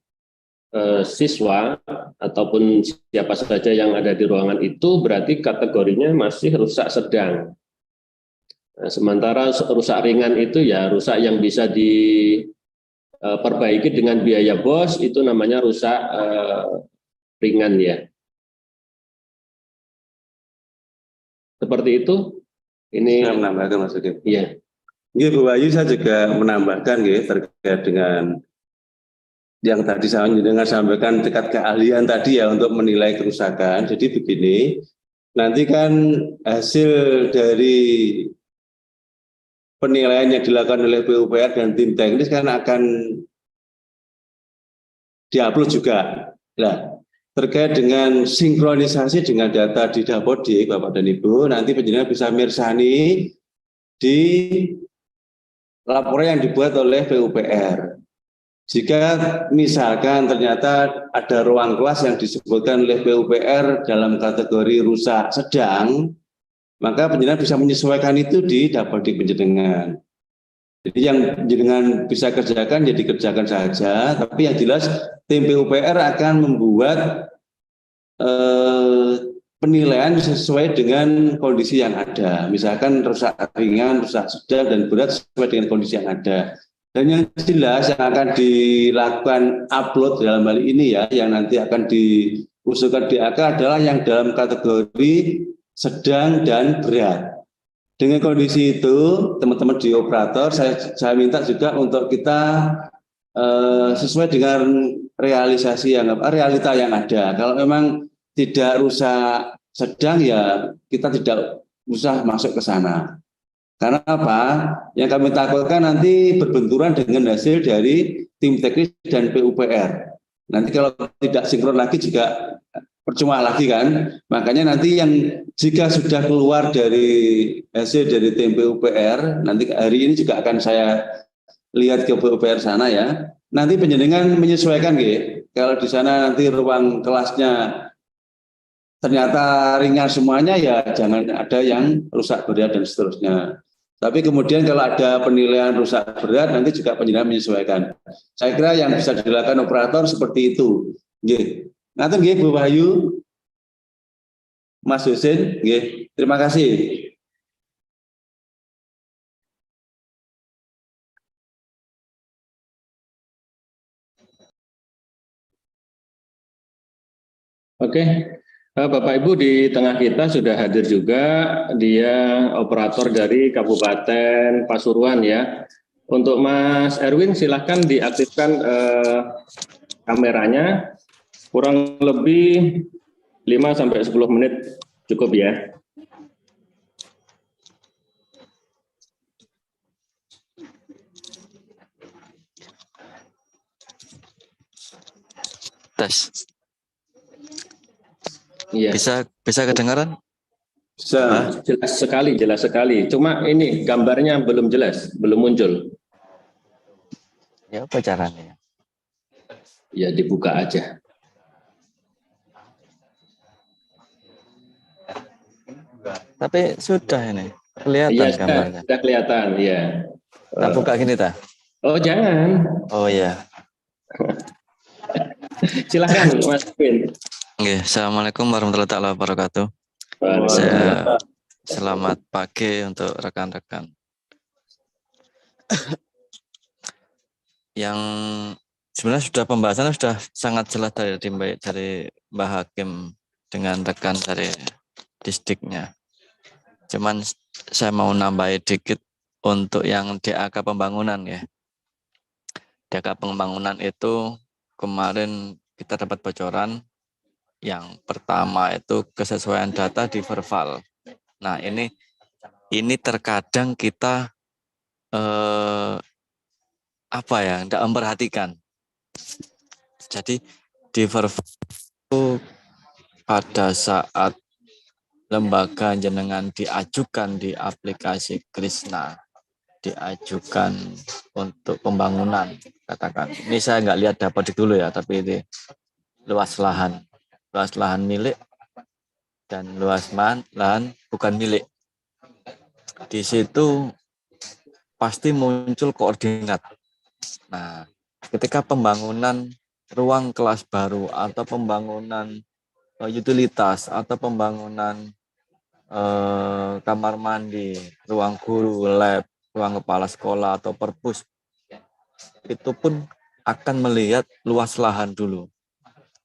siswa ataupun siapa saja yang ada di ruangan itu, berarti kategorinya masih rusak sedang. Nah, sementara rusak ringan itu ya rusak yang bisa diperbaiki dengan biaya BOS, itu namanya rusak ringan ya. Seperti itu. Ini saya menambahkan Mas Udim. Iya. Ini Bu Wayu, saya juga menambahkan ya, terkait dengan yang tadi saya mendengar sampaikan tingkat keahlian tadi ya untuk menilai kerusakan. Jadi begini, nanti kan hasil dari penilaian yang dilakukan oleh PUPR dan tim teknis kan akan diupload juga. Nah, terkait dengan sinkronisasi dengan data di Dapodik, Bapak dan Ibu, nanti penjenengan bisa mirsani di laporan yang dibuat oleh PUPR. Jika misalkan ternyata ada ruang kelas yang disebutkan oleh PUPR dalam kategori rusak sedang, maka penjenengan bisa menyesuaikan itu di Dapodik penjenengan. Jadi yang penjenengan bisa kerjakan ya dikerjakan saja, tapi yang jelas tim PUPR akan membuat penilaian sesuai dengan kondisi yang ada. Misalkan rusak ringan, rusak sedang, dan berat sesuai dengan kondisi yang ada. Dan yang jelas yang akan dilakukan upload dalam hal ini ya, yang nanti akan diusulkan DAK adalah yang dalam kategori sedang dan berat. Dengan kondisi itu, teman-teman di operator, saya minta juga untuk kita sesuai dengan realita yang ada. Kalau memang tidak rusak sedang, ya kita tidak usah masuk ke sana. Karena apa? Yang kami takutkan nanti berbenturan dengan hasil dari tim teknis dan PUPR. Nanti kalau tidak sinkron lagi juga percuma lagi kan. Makanya nanti yang jika sudah keluar dari hasil dari tim PUPR, nanti hari ini juga akan saya lihat ke PUPR sana ya. Nanti penjenengan menyesuaikan gitu. Kalau di sana nanti ruang kelasnya ternyata ringan semuanya, ya jangan ada yang rusak berat dan seterusnya. Tapi kemudian kalau ada penilaian rusak berat, nanti juga penjenengan menyesuaikan. Saya kira yang bisa dilakukan operator seperti itu. Nggih. Ngaten nggih Bu Wahyu. Mas Husin, nggih. Terima kasih. Oke, Bapak Ibu di tengah kita sudah hadir juga, dia operator dari Kabupaten Pasuruan ya. Untuk Mas Erwin silahkan diaktifkan kameranya, kurang lebih 5-10 menit cukup ya. Tes. Iya. Bisa kedengaran? Bisa. Jelas sekali. Cuma ini gambarnya belum jelas, belum muncul. Ya apa caranya? Ya dibuka aja. Tapi sudah ini kelihatan Iya, gambarnya. sudah kelihatan, ya. Tak buka gini ta? Oh jangan. Oh ya. Silahkan Mas Erwin. Oke, Assalamualaikum warahmatullahi wabarakatuh. Selamat pagi untuk rekan-rekan. Yang sebenarnya sudah pembahasannya sudah sangat jelas dari Mbak Hakim dengan rekan dari Disdiknya. Cuman saya mau nambahin dikit untuk yang DAK pembangunan ya. DAK pembangunan itu kemarin kita dapat bocoran. Yang pertama itu kesesuaian data di verbal. Nah ini terkadang kita tidak memperhatikan. Jadi di verbal itu pada saat lembaga jenengan diajukan di aplikasi Krisna, diajukan untuk pembangunan, katakan. Ini saya nggak lihat dapat dulu ya, tapi ini luas lahan milik dan luas lahan bukan milik. Di situ pasti muncul koordinat. Nah, ketika pembangunan ruang kelas baru atau pembangunan utilitas atau pembangunan kamar mandi, ruang guru, lab, ruang kepala sekolah atau perpus, itu pun akan melihat luas lahan dulu.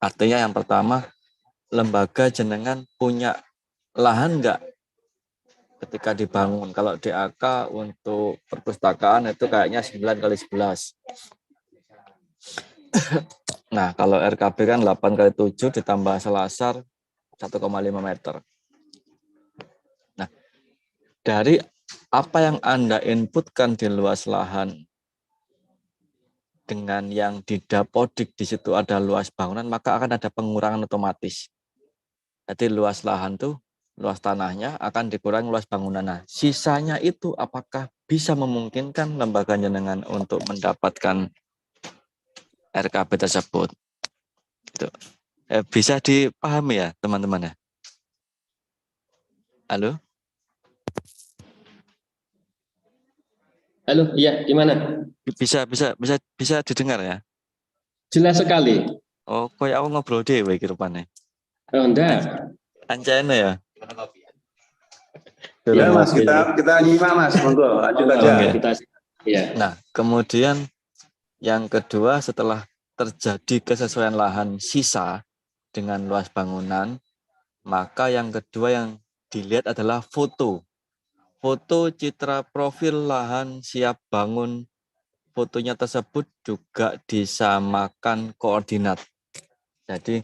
Artinya yang pertama, lembaga jenengan punya lahan enggak ketika dibangun. Kalau DAK untuk perpustakaan itu kayaknya 9x11. Nah, kalau RKB kan 8x7 ditambah selasar 1,5 meter. Nah, dari apa yang Anda inputkan di luas lahan dengan yang di dapodik di situ ada luas bangunan, maka akan ada pengurangan otomatis. Jadi luas lahan tuh, luas tanahnya akan dikurangi luas bangunan. Nah, sisanya itu apakah bisa memungkinkan lembaga jenengan untuk mendapatkan RKB tersebut? Gitu. Bisa dipahami ya teman-teman ya? Halo? Halo, iya gimana? Bisa didengar ya? Jelas sekali. Oh, kayak aku ngobrol dewe iki rupane. Oh, enggak. Ancene ya? Ya Mas, kita nyimak Mas, monggo lanjut aja. Ya. Nah, kemudian yang kedua setelah terjadi kesesuaian lahan sisa dengan luas bangunan, maka yang kedua yang dilihat adalah foto. Foto citra profil lahan siap bangun. Fotonya tersebut juga disamakan koordinat. Jadi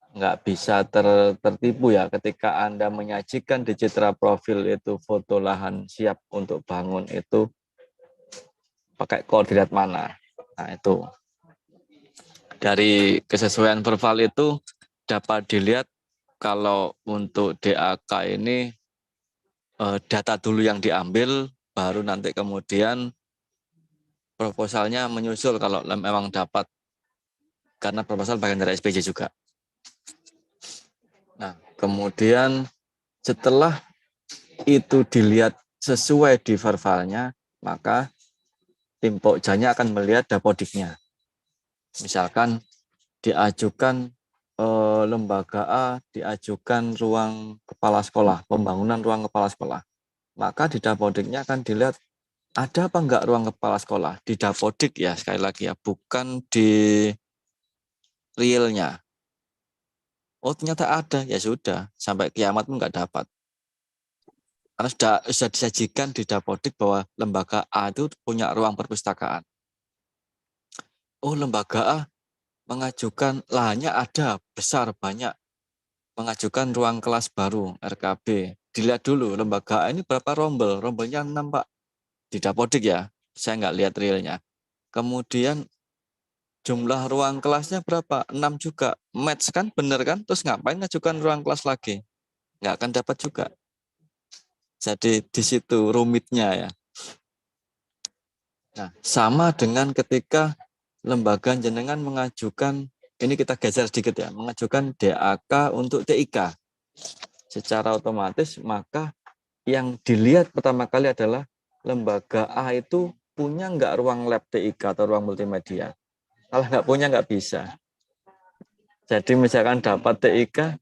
nggak bisa tertipu ya ketika Anda menyajikan di citra profil itu foto lahan siap untuk bangun itu pakai koordinat mana. Nah itu dari kesesuaian verbal itu dapat dilihat kalau untuk DAK ini data dulu yang diambil, baru nanti kemudian proposalnya menyusul kalau memang dapat, karena proposal bagian dari SPJ juga. Nah, kemudian setelah itu dilihat sesuai di verbalnya, maka tim Pokjanya akan melihat dapodiknya. Misalkan diajukan lembaga A, diajukan ruang kepala sekolah, pembangunan ruang kepala sekolah. Maka di Dapodiknya akan dilihat ada apa enggak ruang kepala sekolah. Di Dapodik ya, sekali lagi ya, bukan di realnya. Oh ternyata ada, ya sudah, sampai kiamat pun enggak dapat. Karena sudah disajikan di Dapodik bahwa lembaga A itu punya ruang perpustakaan. Oh lembaga A mengajukan lahannya ada, besar, banyak. Mengajukan ruang kelas baru, RKB. Dilihat dulu, lembaga A ini berapa rombel? Rombelnya 6, Pak. Di Dapodik ya, saya nggak lihat realnya. Kemudian jumlah ruang kelasnya berapa? 6 juga. Match kan, bener kan? Terus ngapain ngajukan ruang kelas lagi? Nggak akan dapat juga. Jadi di situ rumitnya ya. Nah, sama dengan ketika lembaga jenengan mengajukan, ini kita geser sedikit ya, mengajukan DAK untuk TIK. Secara otomatis maka yang dilihat pertama kali adalah lembaga A itu punya nggak ruang lab TIK atau ruang multimedia. Kalau nggak punya nggak bisa. Jadi misalkan dapat TIK,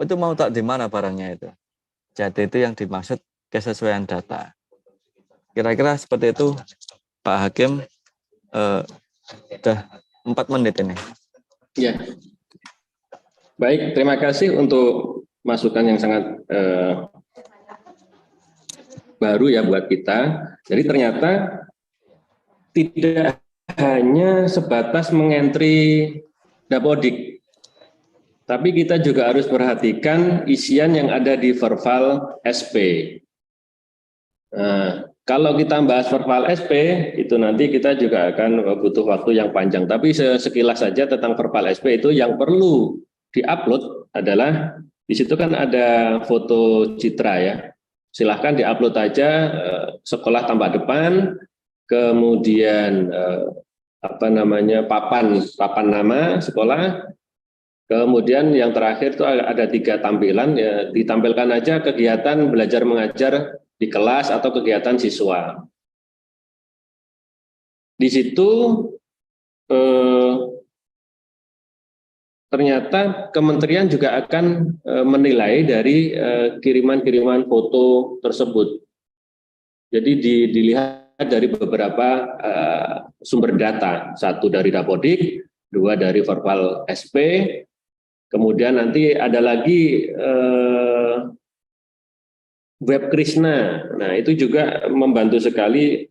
itu mau tak di mana barangnya itu. Jadi itu yang dimaksud kesesuaian data. Kira-kira seperti itu, Pak Hakim. Udah 4 menit ini. Ya. Baik, terima kasih untuk masukan yang sangat baru ya buat kita. Jadi ternyata tidak hanya sebatas mengentri Dapodik, tapi kita juga harus perhatikan isian yang ada di verbal SP. Nah, kalau kita bahas verbal SP, itu nanti kita juga akan butuh waktu yang panjang. Tapi sekilas saja tentang verbal SP itu yang perlu diupload adalah, di situ kan ada foto citra ya. Silahkan diupload aja sekolah tambah depan, kemudian papan nama sekolah, kemudian yang terakhir itu ada 3 tampilan ya, ditampilkan aja kegiatan belajar mengajar di kelas atau kegiatan siswa. Di situ ternyata kementerian juga akan menilai dari kiriman-kiriman foto tersebut. Jadi dilihat dari beberapa sumber data, 1 dari Dapodik, 2 dari verbal SP, kemudian nanti ada lagi Web Krishna. Nah, itu juga membantu sekali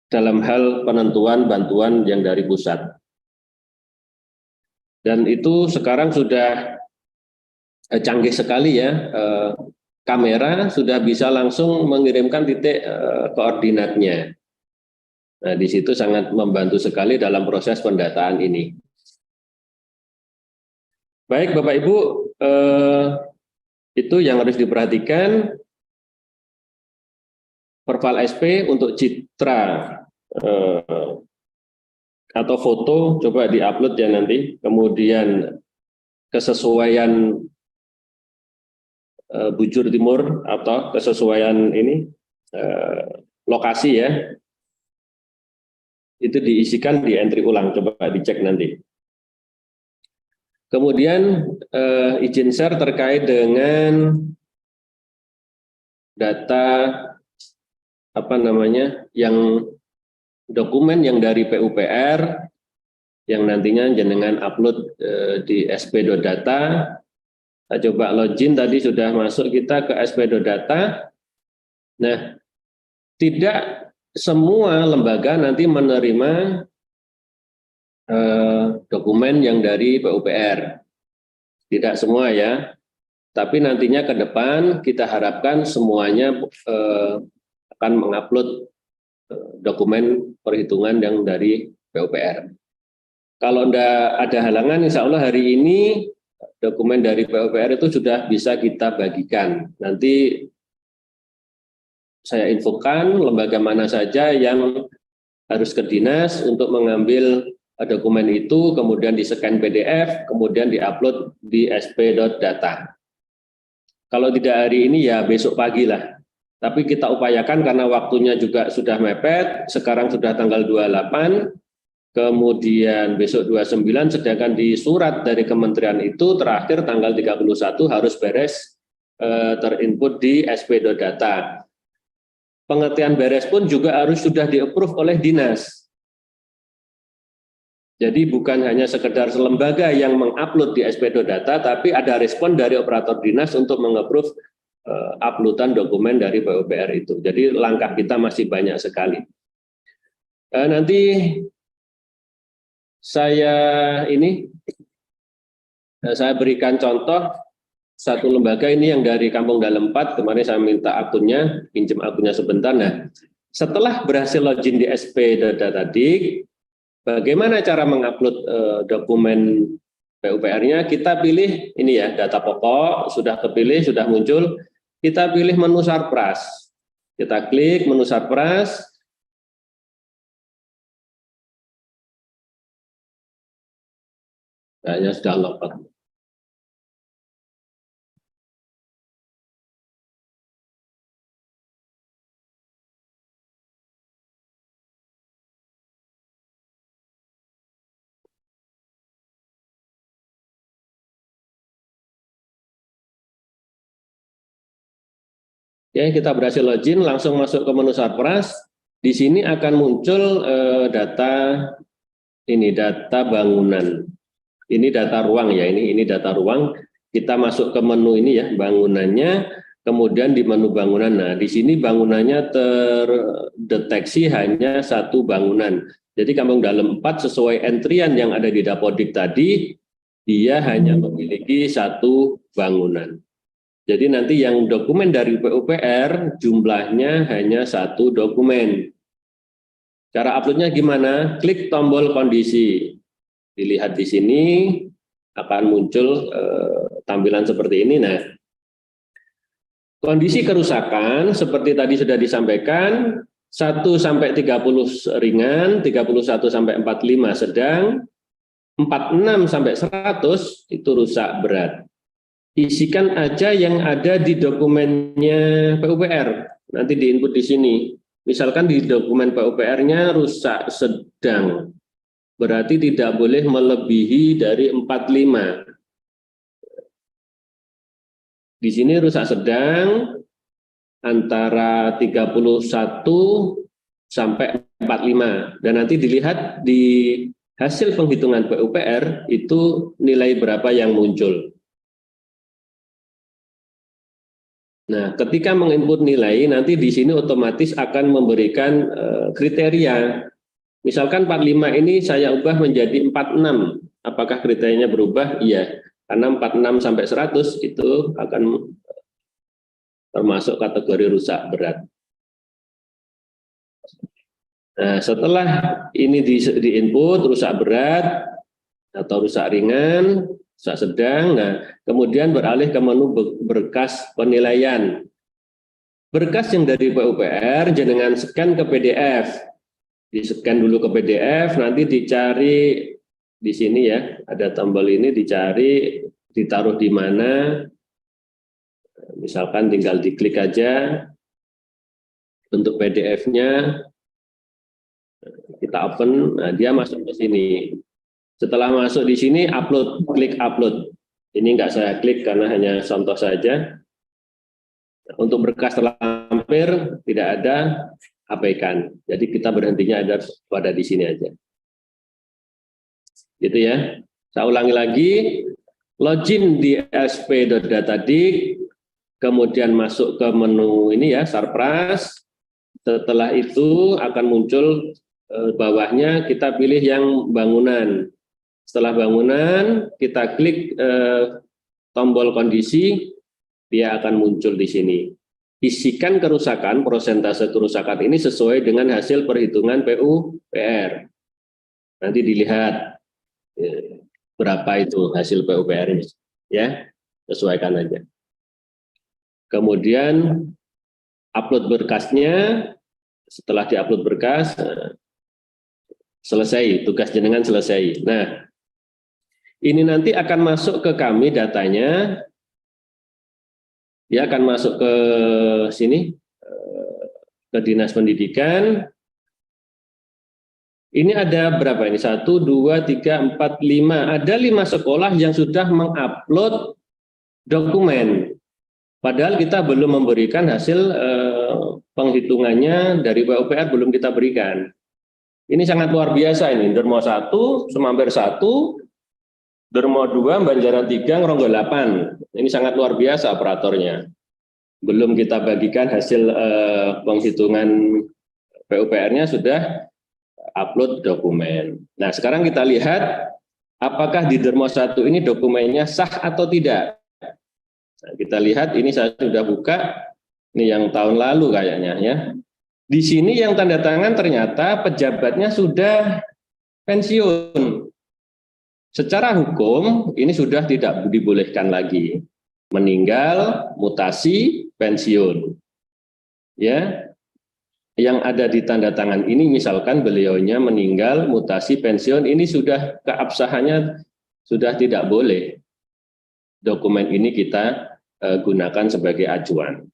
dalam hal penentuan bantuan yang dari pusat. Dan itu sekarang sudah canggih sekali ya, kamera sudah bisa langsung mengirimkan titik koordinatnya. Nah, di situ sangat membantu sekali dalam proses pendataan ini. Baik Bapak Ibu, itu yang harus diperhatikan. Verbal SP untuk citra atau foto coba diupload ya nanti, kemudian kesesuaian bujur timur atau kesesuaian ini lokasi ya, itu diisikan di entry ulang, coba dicek nanti. Kemudian izin share terkait dengan data yang dokumen yang dari PUPR yang nantinya jenengan upload di sp.data. Kita coba login, tadi sudah masuk kita ke sp.data. Nah, tidak semua lembaga nanti menerima dokumen yang dari PUPR. Tidak semua ya. Tapi nantinya ke depan kita harapkan semuanya akan mengupload dokumen perhitungan yang dari PUPR. Kalau ada halangan, insya Allah hari ini dokumen dari PUPR itu sudah bisa kita bagikan. Nanti saya infokan lembaga mana saja yang harus ke dinas untuk mengambil dokumen itu, kemudian di-scan PDF, kemudian di-upload di sp.data. Kalau tidak hari ini ya besok pagi lah. Tapi kita upayakan karena waktunya juga sudah mepet, sekarang sudah tanggal 28, kemudian besok 29, sedangkan di surat dari kementerian itu terakhir tanggal 31 harus beres terinput di sp.data. Pengertian beres pun juga harus sudah di-approve oleh dinas. Jadi bukan hanya sekedar lembaga yang mengupload di sp.data, tapi ada respon dari operator dinas untuk meng-approve uploadan dokumen dari PUPR itu. Jadi langkah kita masih banyak sekali. Nanti saya berikan contoh satu lembaga ini yang dari Kampung Dalam 4, kemarin saya minta akunnya, pinjam akunnya sebentar. Nah, setelah berhasil login di sp.data.dik, bagaimana cara mengupload dokumen PUPR-nya? Kita pilih ini ya, data pokok, sudah kepilih, sudah muncul, kita pilih menu Sarpras. Kita klik menu Sarpras. Kayaknya sudah login. Ya, kita berhasil login, langsung masuk ke menu Sarpras. Di sini akan muncul data bangunan. Ini data ruang ya, ini data ruang. Kita masuk ke menu ini ya, bangunannya, kemudian di menu bangunan. Nah, di sini bangunannya terdeteksi hanya satu bangunan. Jadi Kampung Dalam 4 sesuai entrian yang ada di Dapodik tadi, dia hanya memiliki satu bangunan. Jadi nanti yang dokumen dari PUPR jumlahnya hanya satu dokumen. Cara uploadnya gimana? Klik tombol kondisi. Dilihat di sini akan muncul tampilan seperti ini. Nah, kondisi kerusakan seperti tadi sudah disampaikan, 1 sampai 30 ringan, 31 sampai 45 sedang, 46 sampai 100 itu rusak berat. Isikan aja yang ada di dokumennya PUPR. Nanti diinput di sini. Misalkan di dokumen PUPR-nya rusak sedang. Berarti tidak boleh melebihi dari 45. Di sini rusak sedang antara 31 sampai 45. Dan nanti dilihat di hasil penghitungan PUPR itu nilai berapa yang muncul. Nah, ketika menginput nilai, nanti di sini otomatis akan memberikan kriteria. Misalkan 45 ini saya ubah menjadi 46. Apakah kriterianya berubah? Iya. Karena 46 sampai 100 itu akan termasuk kategori rusak berat. Nah, setelah ini diinput rusak berat atau rusak ringan, rusak sedang, nah kemudian beralih ke menu berkas penilaian. Berkas yang dari PUPR jenengan scan ke PDF. Di-scan dulu ke PDF, nanti dicari di sini ya, ada tombol ini dicari, ditaruh di mana. Misalkan tinggal diklik aja bentuk PDF-nya. Kita open, nah dia masuk ke sini. Setelah masuk di sini, upload, klik upload. Ini enggak saya klik karena hanya contoh saja. Untuk berkas terlampir tidak ada, abaikan. Jadi kita berhentinya ada pada di sini aja. Gitu ya. Saya ulangi lagi, login di sp.data.dik, kemudian masuk ke menu ini ya, Sarpras. Setelah itu akan muncul bawahnya kita pilih yang bangunan. Setelah bangunan, kita klik tombol kondisi, dia akan muncul di sini. Isikan kerusakan, persentase kerusakan ini sesuai dengan hasil perhitungan PUPR. Nanti dilihat berapa itu hasil PUPR ini, ya, sesuaikan aja. Kemudian upload berkasnya, setelah diupload berkas, selesai, tugas jenengan selesai. Nah, ini nanti akan masuk ke kami datanya, dia akan masuk ke sini, ke Dinas Pendidikan. Ini ada berapa ini? 1, 2, 3, 4, 5. Ada 5 sekolah yang sudah mengupload dokumen. Padahal kita belum memberikan hasil penghitungannya dari PUPR, belum kita berikan. Ini sangat luar biasa ini. Dermo 1, Semamper 1, Dermo 2, Banjaran 3, Ngronggo 8. Ini sangat luar biasa operatornya. Belum kita bagikan hasil penghitungan PUPR-nya sudah upload dokumen. Nah, sekarang kita lihat apakah di Dermo 1 ini dokumennya sah atau tidak. Nah, kita lihat ini saya sudah buka, ini yang tahun lalu kayaknya ya. Di sini yang tanda tangan ternyata pejabatnya sudah pensiun. Secara hukum ini sudah tidak dibolehkan lagi. Meninggal, mutasi, pensiun. Ya. Yang ada di tanda tangan ini misalkan beliaunya meninggal, mutasi, pensiun, ini sudah keabsahannya sudah tidak boleh. Dokumen ini kita gunakan sebagai acuan.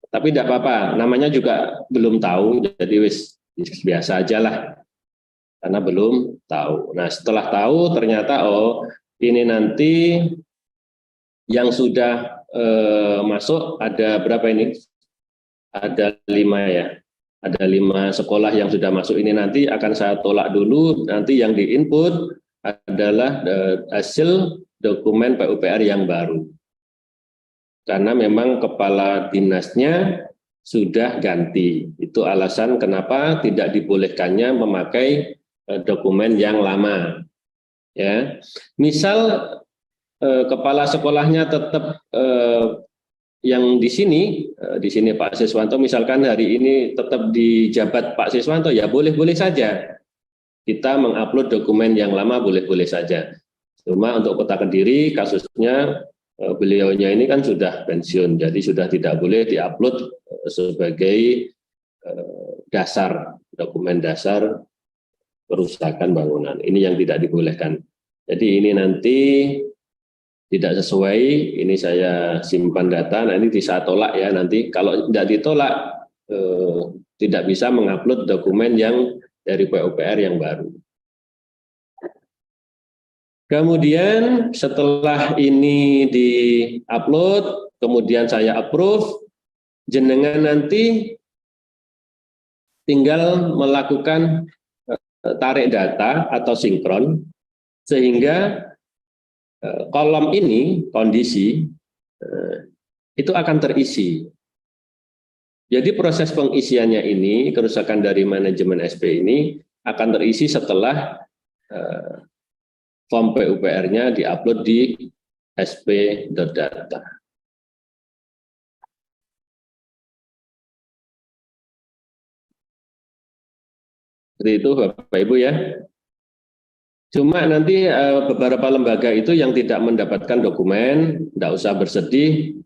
Tapi tidak apa-apa, namanya juga belum tahu, jadi biasa aja lah, karena belum tahu. Nah, setelah tahu ternyata ini nanti yang sudah masuk ada berapa ini? Ada 5 ya. Ada 5 sekolah yang sudah masuk ini, nanti akan saya tolak dulu. Nanti yang diinput adalah hasil dokumen PUPR yang baru. Karena memang kepala dinasnya sudah ganti. Itu alasan kenapa tidak dibolehkannya memakai dokumen yang lama. Ya, misal kepala sekolahnya tetap yang di sini Pak Siswanto, misalkan hari ini tetap di jabat Pak Siswanto, ya boleh-boleh saja. Kita mengupload dokumen yang lama boleh-boleh saja. Cuma untuk Kota Kediri kasusnya beliaunya ini kan sudah pensiun, jadi sudah tidak boleh diupload sebagai dasar, dokumen dasar kerusakan bangunan. Ini yang tidak dibolehkan. Jadi ini nanti tidak sesuai, ini saya simpan data, nah ini bisa tolak ya nanti. Kalau tidak ditolak, tidak bisa mengupload dokumen yang dari PUPR yang baru. Kemudian setelah ini di-upload, kemudian saya approve, jenengan nanti tinggal melakukan tarik data atau sinkron, sehingga kolom ini, kondisi, itu akan terisi. Jadi proses pengisiannya ini, kerusakan dari manajemen SP ini akan terisi setelah form PUPR-nya diupload di sp.data. Seperti itu Bapak Ibu ya. Cuma nanti beberapa lembaga itu yang tidak mendapatkan dokumen, tidak usah bersedih,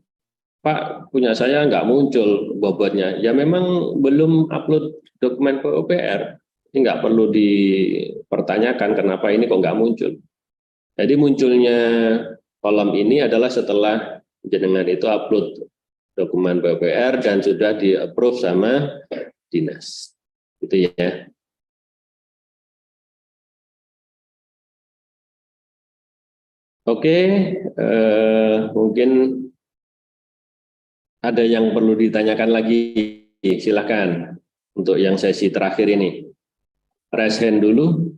Pak punya saya nggak muncul bobotnya. Ya memang belum upload dokumen PUPR, ini nggak perlu dipertanyakan kenapa ini kok nggak muncul. Jadi munculnya kolom ini adalah setelah jenengan itu upload dokumen PUPR dan sudah di-approve sama dinas. Itu ya. Oke, mungkin ada yang perlu ditanyakan lagi, silakan untuk yang sesi terakhir ini. Raise hand dulu.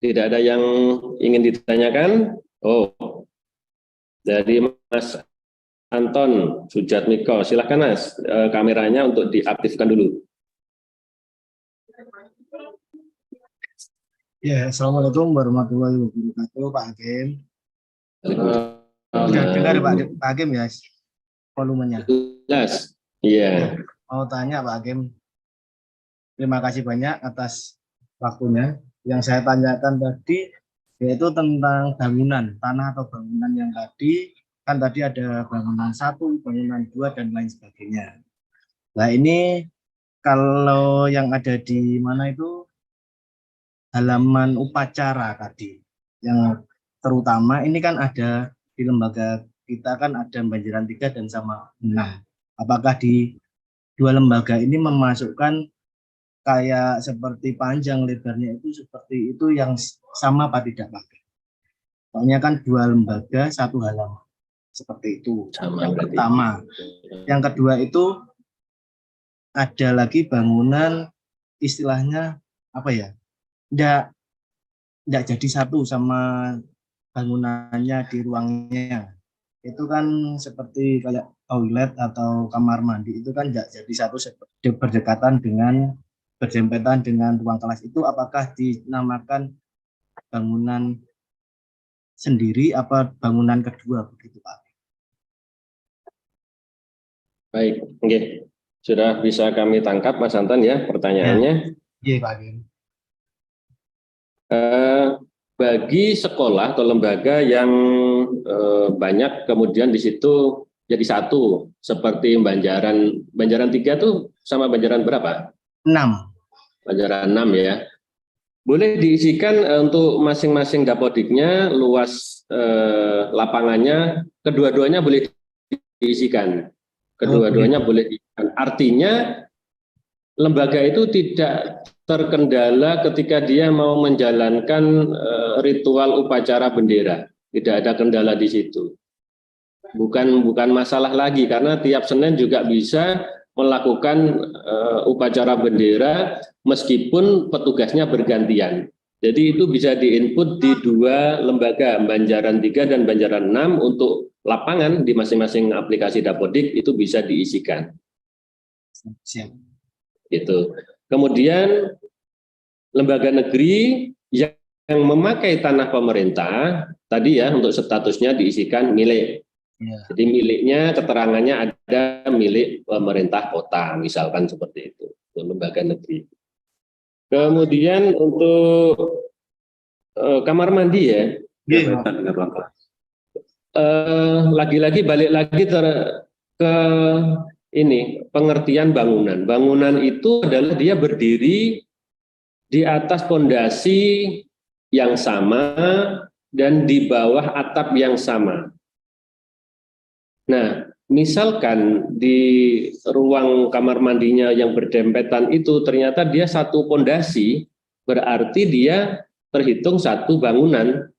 Tidak ada yang ingin ditanyakan? Oh, dari Mas Anton Sujatmiko, silakan Mas, kameranya untuk diaktifkan dulu. Ya, Assalamualaikum warahmatullahi wabarakatuh, Pak Hakim. Sudah dengar Pak Hakim ya, volumenya? Jelas, iya. Mau tanya Pak Hakim, terima kasih banyak atas waktunya. Yang saya tanyakan tadi yaitu tentang bangunan, tanah atau bangunan yang tadi kan tadi ada bangunan 1, bangunan 2, dan lain sebagainya. Nah ini kalau yang ada di mana itu halaman upacara tadi, yang terutama ini kan ada di lembaga kita kan ada Banjaran 3 dan sama 6. Apakah di dua lembaga ini memasukkan kayak seperti panjang lebarnya itu seperti itu yang sama apa tidak Pak? Soalnya kan dua lembaga satu halaman seperti itu. Sama Yang berarti. pertama, yang kedua itu ada lagi bangunan istilahnya apa ya? Enggak jadi satu sama bangunannya di ruangnya. Itu kan seperti kayak toilet atau kamar mandi itu kan enggak jadi satu seperti berdekatan dengan berdempetan dengan ruang kelas itu apakah dinamakan bangunan sendiri apa bangunan kedua begitu Pak? Baik, oke. Sudah bisa kami tangkap Mas Anton ya pertanyaannya. Iya Pak Hakim. Bagi sekolah atau lembaga yang banyak kemudian di situ jadi satu seperti Banjaran 3 tuh sama Banjaran berapa? 6. Banjaran 6 ya. Boleh diisikan untuk masing-masing dapodiknya luas lapangannya kedua-duanya boleh diisikan. Kedua-duanya boleh diisikan. Artinya lembaga itu tidak terkendala ketika dia mau menjalankan ritual upacara bendera. Tidak ada kendala di situ. Bukan masalah lagi karena tiap Senin juga bisa melakukan upacara bendera meskipun petugasnya bergantian. Jadi itu bisa diinput di dua lembaga, Banjaran 3 dan Banjaran 6 untuk lapangan di masing-masing aplikasi Dapodik itu bisa diisikan. Siap. Itu. Kemudian lembaga negeri yang memakai tanah pemerintah tadi ya untuk statusnya diisikan milik. Ya. Jadi miliknya keterangannya ada milik pemerintah kota misalkan seperti itu untuk lembaga negeri. Kemudian untuk kamar mandi ya. Lagi-lagi balik lagi ke ini pengertian bangunan. Bangunan itu adalah dia berdiri di atas pondasi yang sama dan di bawah atap yang sama. Nah, misalkan di ruang kamar mandinya yang berdempetan itu ternyata dia satu pondasi, berarti dia terhitung satu bangunan.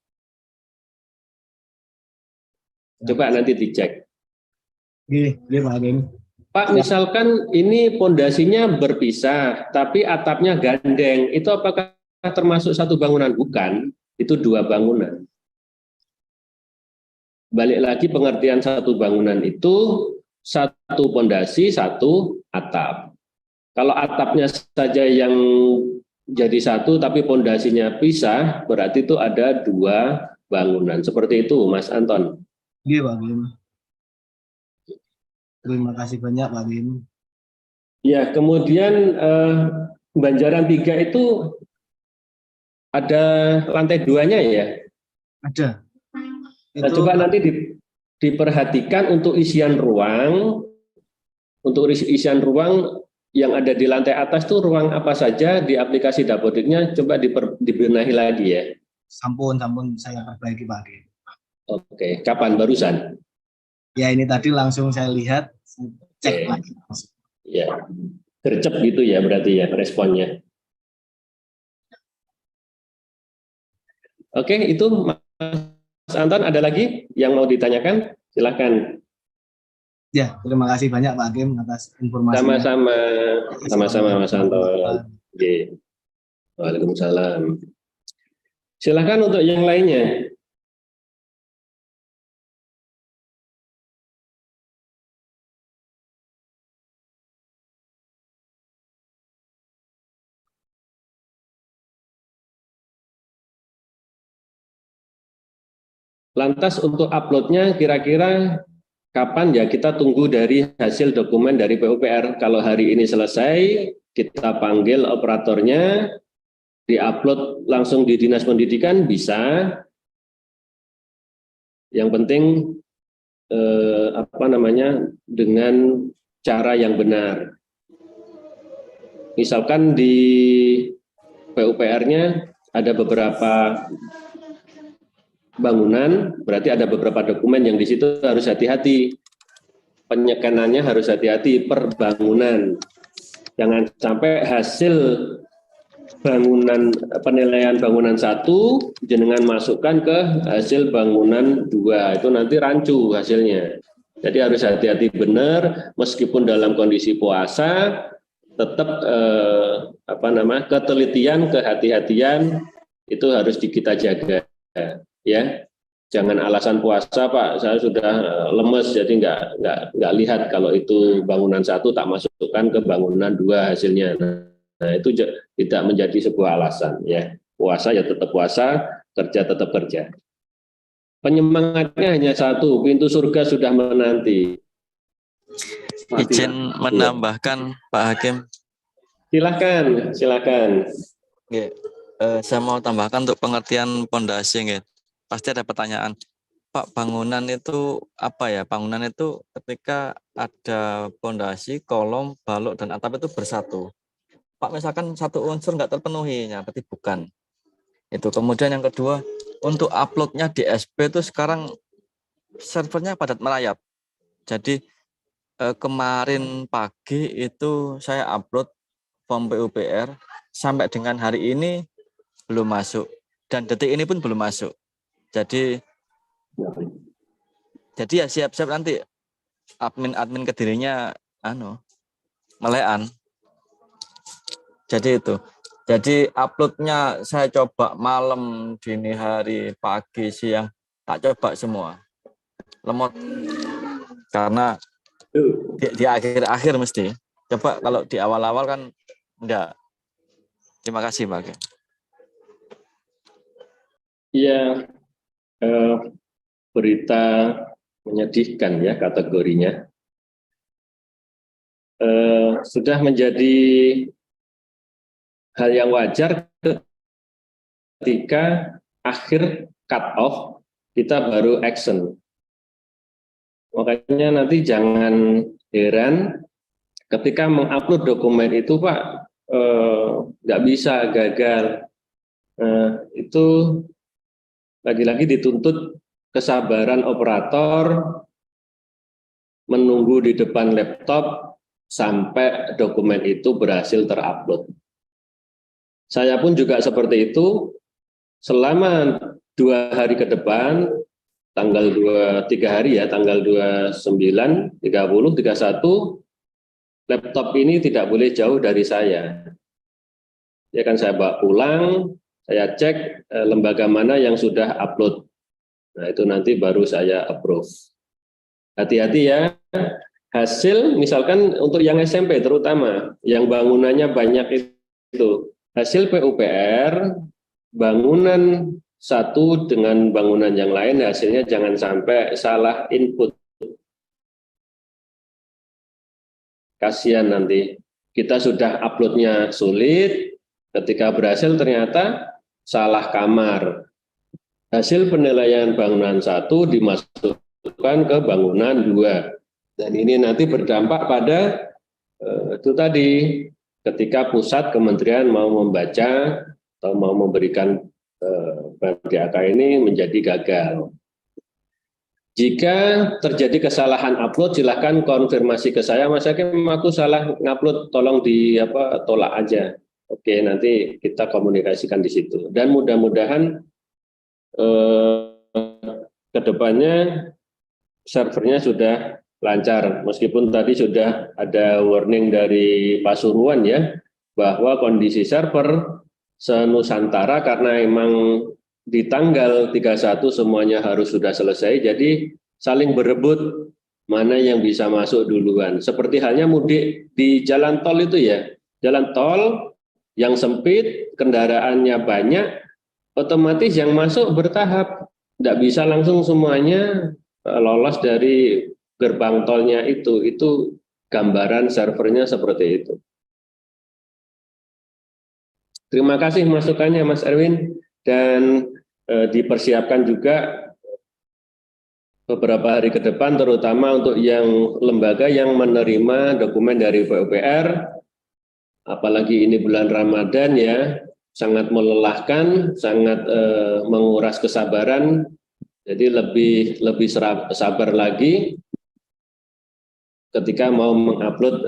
Coba nanti dicek. Iya, Pak Hakim. Pak, misalkan ini pondasinya berpisah, tapi atapnya gandeng, itu apakah termasuk satu bangunan? Bukan, itu dua bangunan. Balik lagi pengertian satu bangunan itu satu pondasi, satu atap. Kalau atapnya saja yang jadi satu tapi pondasinya pisah, berarti itu ada dua bangunan. Seperti itu, Mas Anton. Iya, Pak Hakim. Terima kasih banyak, Pak Hakim. Ya, kemudian Banjaran 3 itu ada lantai 2-nya ya? Ada. Nah, coba nanti diperhatikan untuk isian ruang. Untuk isian ruang yang ada di lantai atas itu ruang apa saja di aplikasi Dapodiknya, coba dibenahi lagi ya. Sampun saya perbaiki, Pak Hakim. Oke, kapan barusan? Ya ini tadi langsung saya lihat, cek lagi. Ya, gercep gitu ya berarti ya responnya. Oke, itu Mas Anton ada lagi yang mau ditanyakan? Silakan. Ya, terima kasih banyak Pak Hakim atas informasinya. Sama-sama Mas Anton. Oke. Waalaikumsalam. Silakan untuk yang lainnya. Lantas untuk uploadnya kira-kira kapan ya? Kita tunggu dari hasil dokumen dari PUPR. Kalau hari ini selesai, kita panggil operatornya, diupload langsung di Dinas Pendidikan bisa. Yang penting dengan cara yang benar. Misalkan di PUPR-nya ada beberapa bangunan, berarti ada beberapa dokumen yang di situ harus hati-hati. Penyekanannya harus hati-hati per bangunan. Jangan sampai hasil penilaian bangunan 1 jenengan masukkan ke hasil bangunan 2, itu nanti rancu hasilnya. Jadi harus hati-hati benar, meskipun dalam kondisi puasa tetap ketelitian, kehati-hatian itu harus kita jaga, ya. Jangan alasan puasa, Pak, saya sudah lemes jadi nggak lihat kalau itu bangunan 1 tak masukkan ke bangunan 2 hasilnya. Nah, itu tidak menjadi sebuah alasan, ya. Puasa ya tetap puasa, kerja tetap kerja. Penyemangatnya hanya 1, pintu surga sudah menanti. Izin menambahkan, Pak Hakim. Silakan. Nggih, saya mau tambahkan untuk pengertian pondasi, nggih. Pasti ada pertanyaan, Pak, bangunan itu apa ya? Bangunan itu ketika ada pondasi, kolom, balok, dan atap itu bersatu. Pak, misalkan satu unsur nggak terpenuhi, ya berarti bukan. Itu. Kemudian yang kedua, untuk uploadnya di SP itu sekarang servernya padat merayap. Jadi kemarin pagi itu saya upload form PUPR, sampai dengan hari ini belum masuk. Dan detik ini pun belum masuk. Jadi ya siap-siap nanti admin Kedirinya melean. Jadi itu. Jadi uploadnya saya coba malam, dini hari, pagi, siang, tak coba semua. Lemot. Karena di akhir-akhir mesti. Coba kalau di awal-awal kan enggak. Terima kasih, Pak. Iya, berita menyedihkan ya kategorinya. Sudah menjadi hal yang wajar ketika akhir cut off kita baru action. Makanya nanti jangan heran ketika mengupload dokumen itu, Pak, nggak bisa, gagal. Itu lagi-lagi dituntut kesabaran operator menunggu di depan laptop sampai dokumen itu berhasil terupload. Saya pun juga seperti itu, selama 2 hari ke depan, tanggal 3 hari ya, tanggal 29, 30, 31, laptop ini tidak boleh jauh dari saya. Ya kan, saya bawa pulang, saya cek lembaga mana yang sudah upload. Nah, itu nanti baru saya approve. Hati-hati ya, hasil misalkan untuk yang SMP terutama, yang bangunannya banyak itu, hasil PUPR, bangunan 1 dengan bangunan yang lain, hasilnya jangan sampai salah input. Kasihan nanti, kita sudah uploadnya sulit, ketika berhasil ternyata salah kamar. Hasil penilaian bangunan 1 dimasukkan ke bangunan 2. Dan ini nanti berdampak pada itu tadi, ketika pusat kementerian mau membaca atau mau memberikan BDAK ini menjadi gagal. Jika terjadi kesalahan upload, silakan konfirmasi ke saya, Mas Hakim, aku salah ngupload, tolong tolak aja. Oke, nanti kita komunikasikan di situ. Dan mudah-mudahan kedepannya servernya sudah lancar, meskipun tadi sudah ada warning dari Pasuruan ya, bahwa kondisi server se-Nusantara karena emang di tanggal 31 semuanya harus sudah selesai, jadi saling berebut mana yang bisa masuk duluan. Seperti halnya mudik di jalan tol itu ya, jalan tol yang sempit, kendaraannya banyak, otomatis yang masuk bertahap, tidak bisa langsung semuanya lolos dari gerbang tolnya itu gambaran servernya seperti itu. Terima kasih masukannya Mas Erwin, dan dipersiapkan juga beberapa hari ke depan, terutama untuk yang lembaga yang menerima dokumen dari PUPR, apalagi ini bulan Ramadan ya, sangat melelahkan, sangat menguras kesabaran. Jadi lebih sabar lagi ketika mau mengupload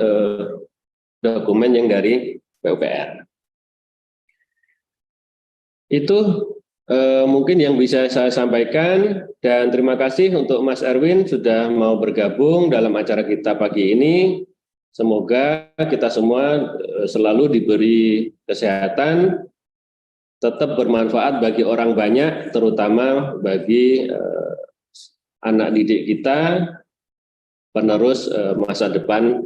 dokumen yang dari PUPR. Itu mungkin yang bisa saya sampaikan, dan terima kasih untuk Mas Erwin sudah mau bergabung dalam acara kita pagi ini. Semoga kita semua selalu diberi kesehatan, tetap bermanfaat bagi orang banyak, terutama bagi anak didik kita, penerus masa depan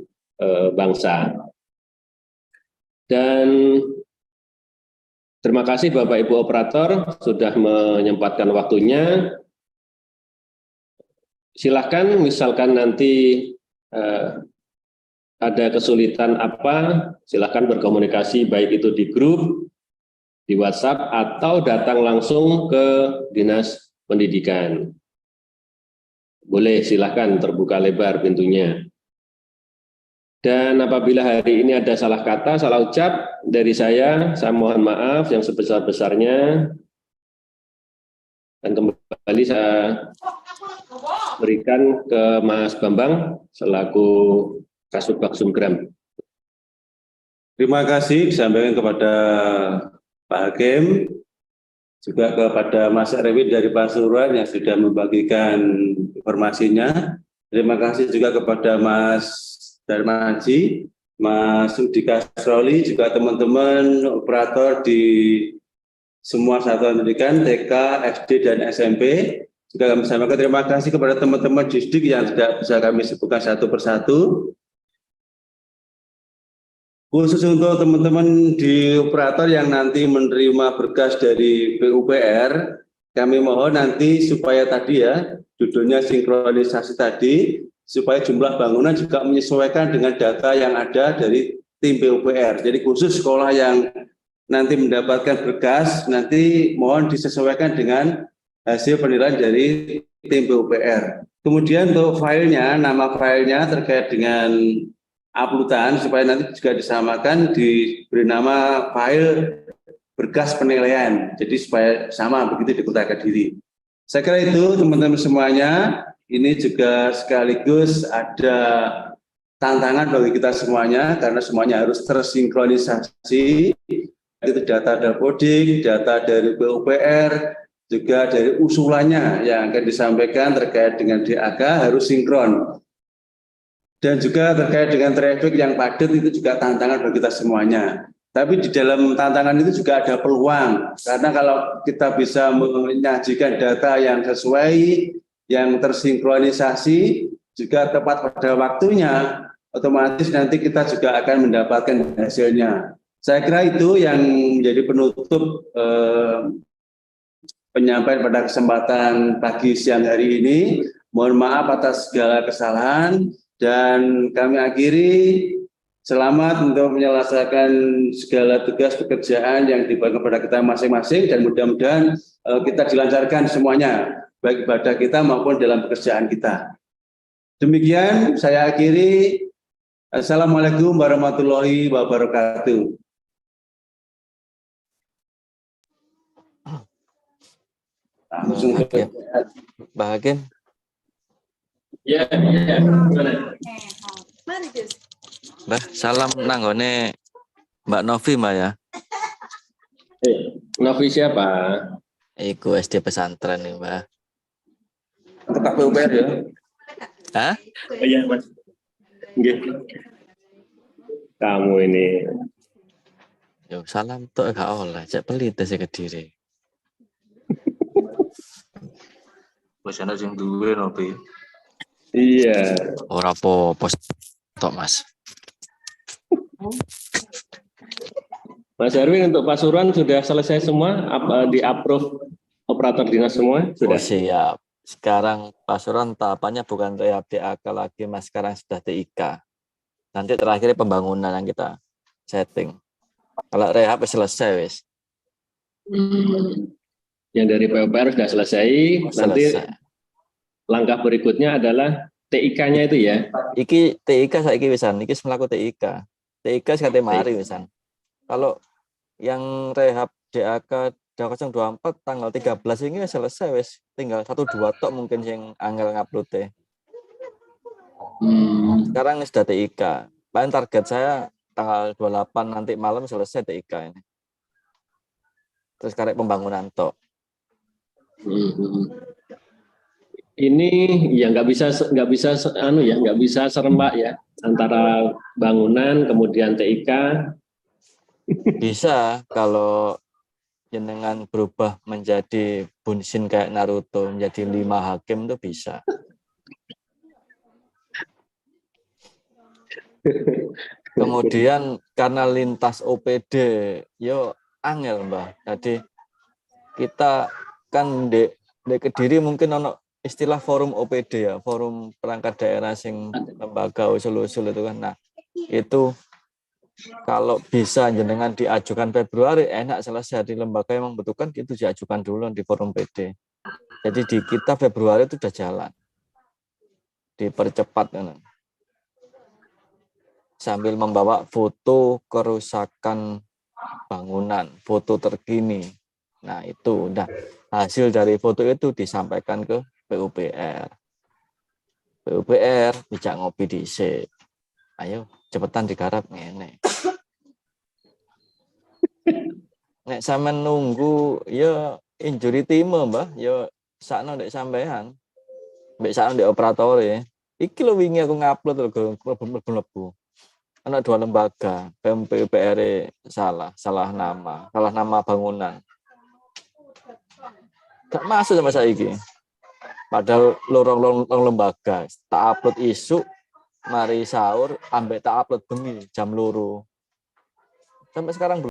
bangsa. Dan terima kasih Bapak Ibu Operator sudah menyempatkan waktunya. Silakan misalkan nanti ada kesulitan apa, silakan berkomunikasi baik itu di grup, di WhatsApp, atau datang langsung ke Dinas Pendidikan. Boleh, silakan, terbuka lebar pintunya. Dan apabila hari ini ada salah kata, salah ucap dari saya mohon maaf yang sebesar-besarnya. Dan kembali saya berikan ke Mas Bambang selaku Kasubag Sumgram. Terima kasih disampaikan kepada Pak Hakim, juga kepada Mas Erwin dari Pasuruan yang sudah membagikan informasinya. Terima kasih juga kepada Mas Darmaji, Mas Udi Kasroli, juga teman-teman operator di semua satuan pendidikan, TK, SD, dan SMP. Juga kami sampaikan terima kasih kepada teman-teman Disdik yang tidak bisa kami sebutkan satu persatu. Khusus untuk teman-teman di operator yang nanti menerima berkas dari PUPR, kami mohon nanti supaya tadi ya, judulnya sinkronisasi tadi, supaya jumlah bangunan juga menyesuaikan dengan data yang ada dari tim PUPR. Jadi khusus sekolah yang nanti mendapatkan berkas, nanti mohon disesuaikan dengan hasil penilaian dari tim PUPR. Kemudian untuk filenya, nama filenya terkait dengan uploadan, supaya nanti juga disamakan, diberi nama file berkas penilaian. Jadi supaya sama begitu di Kota Kediri. Saya kira itu teman-teman semuanya. Ini juga sekaligus ada tantangan bagi kita semuanya, karena semuanya harus tersinkronisasi. Itu data Dapodik, data dari PUPR, juga dari usulannya yang akan disampaikan terkait dengan DAK harus sinkron. Dan juga terkait dengan traffic yang padat itu juga tantangan bagi kita semuanya. Tapi di dalam tantangan itu juga ada peluang, karena kalau kita bisa menyajikan data yang sesuai, yang tersinkronisasi, juga tepat pada waktunya, otomatis nanti kita juga akan mendapatkan hasilnya. Saya kira itu yang menjadi penutup penyampaian pada kesempatan pagi siang hari ini. Mohon maaf atas segala kesalahan, dan kami akhiri. Selamat untuk menyelesaikan segala tugas pekerjaan yang diberikan kepada kita masing-masing, dan mudah-mudahan kita dilancarkan semuanya, baik ibadah kita maupun dalam pekerjaan kita. Demikian saya akhiri. Assalamualaikum warahmatullahi wabarakatuh. Langsung ke Pak Hakim. Ya. Mbah, salam nanggone Mbak Novi, Mbak ya. Novi siapa? Iku SD pesantren nih, Mbak. Tetap PUPR ya. Hah? Iya, Mas. Kamu ini. Yo, salam tuh gak oleh, cek pelit sih Kediri. Wis ana sing duwe Novi. Iya. Ora apa-apa tok, Mas. Mas Erwin, untuk Pasuruan sudah selesai semua? Apa di-approve operator dinas semua? Sudah? Oh, siap. Sekarang Pasuruan tahapannya bukan rehab DAK lagi, Mas. Sekarang sudah TIK. Nanti terakhir pembangunan yang kita setting. Kalau rehab selesai, wis. Yang dari PUPR sudah selesai. Nanti Selesai. langkah berikutnya adalah TIK-nya itu ya. Iki TIK saiki wisan, iki melaku TIK. TIK sekate mari wisan. Kalau yang rehab DAK 024 tanggal 13 ini selesai wis, tinggal 1-2 tok mungkin yang angel ngupload. Sekarang ini sudah TIK. Paling target saya tanggal 28 nanti malam selesai TIK ini. Terus karek pembangunan tok. Ini ya nggak bisa serempak ya antara bangunan kemudian TIK. Bisa kalau jenengan berubah menjadi Bunshin kayak Naruto menjadi 5 hakim itu bisa. Kemudian karena lintas OPD yo angel Mbah. Jadi kita kan di Kediri mungkin ono istilah forum OPD ya, forum perangkat daerah sing lembaga usul-usul itu kan. Nah, itu kalau bisa jenengan diajukan Februari enak selesai di lembaga yang membutuhkan itu diajukan dulu di forum PD. Jadi di kita Februari itu sudah jalan. Dipercepat kan. Sambil membawa foto kerusakan bangunan, foto terkini. Nah, itu udah hasil dari foto itu disampaikan ke PUPR. PUPR bijak ngopi dhisik. Ayo cepetan digarap ngene. Nek sampean nunggu ya injury time Mbah, ya sakno ndek sampean. Mbek sakno ndek operator ya. Iki lho wingi aku ngupload mlebu. Ana 2 lembaga, PUPR salah nama bangunan. Gak masuk sama saiki. Padahal lorong lembaga, tak upload isu, mari sahur, ambek tak upload bengi jam 2. Sampai sekarang belum.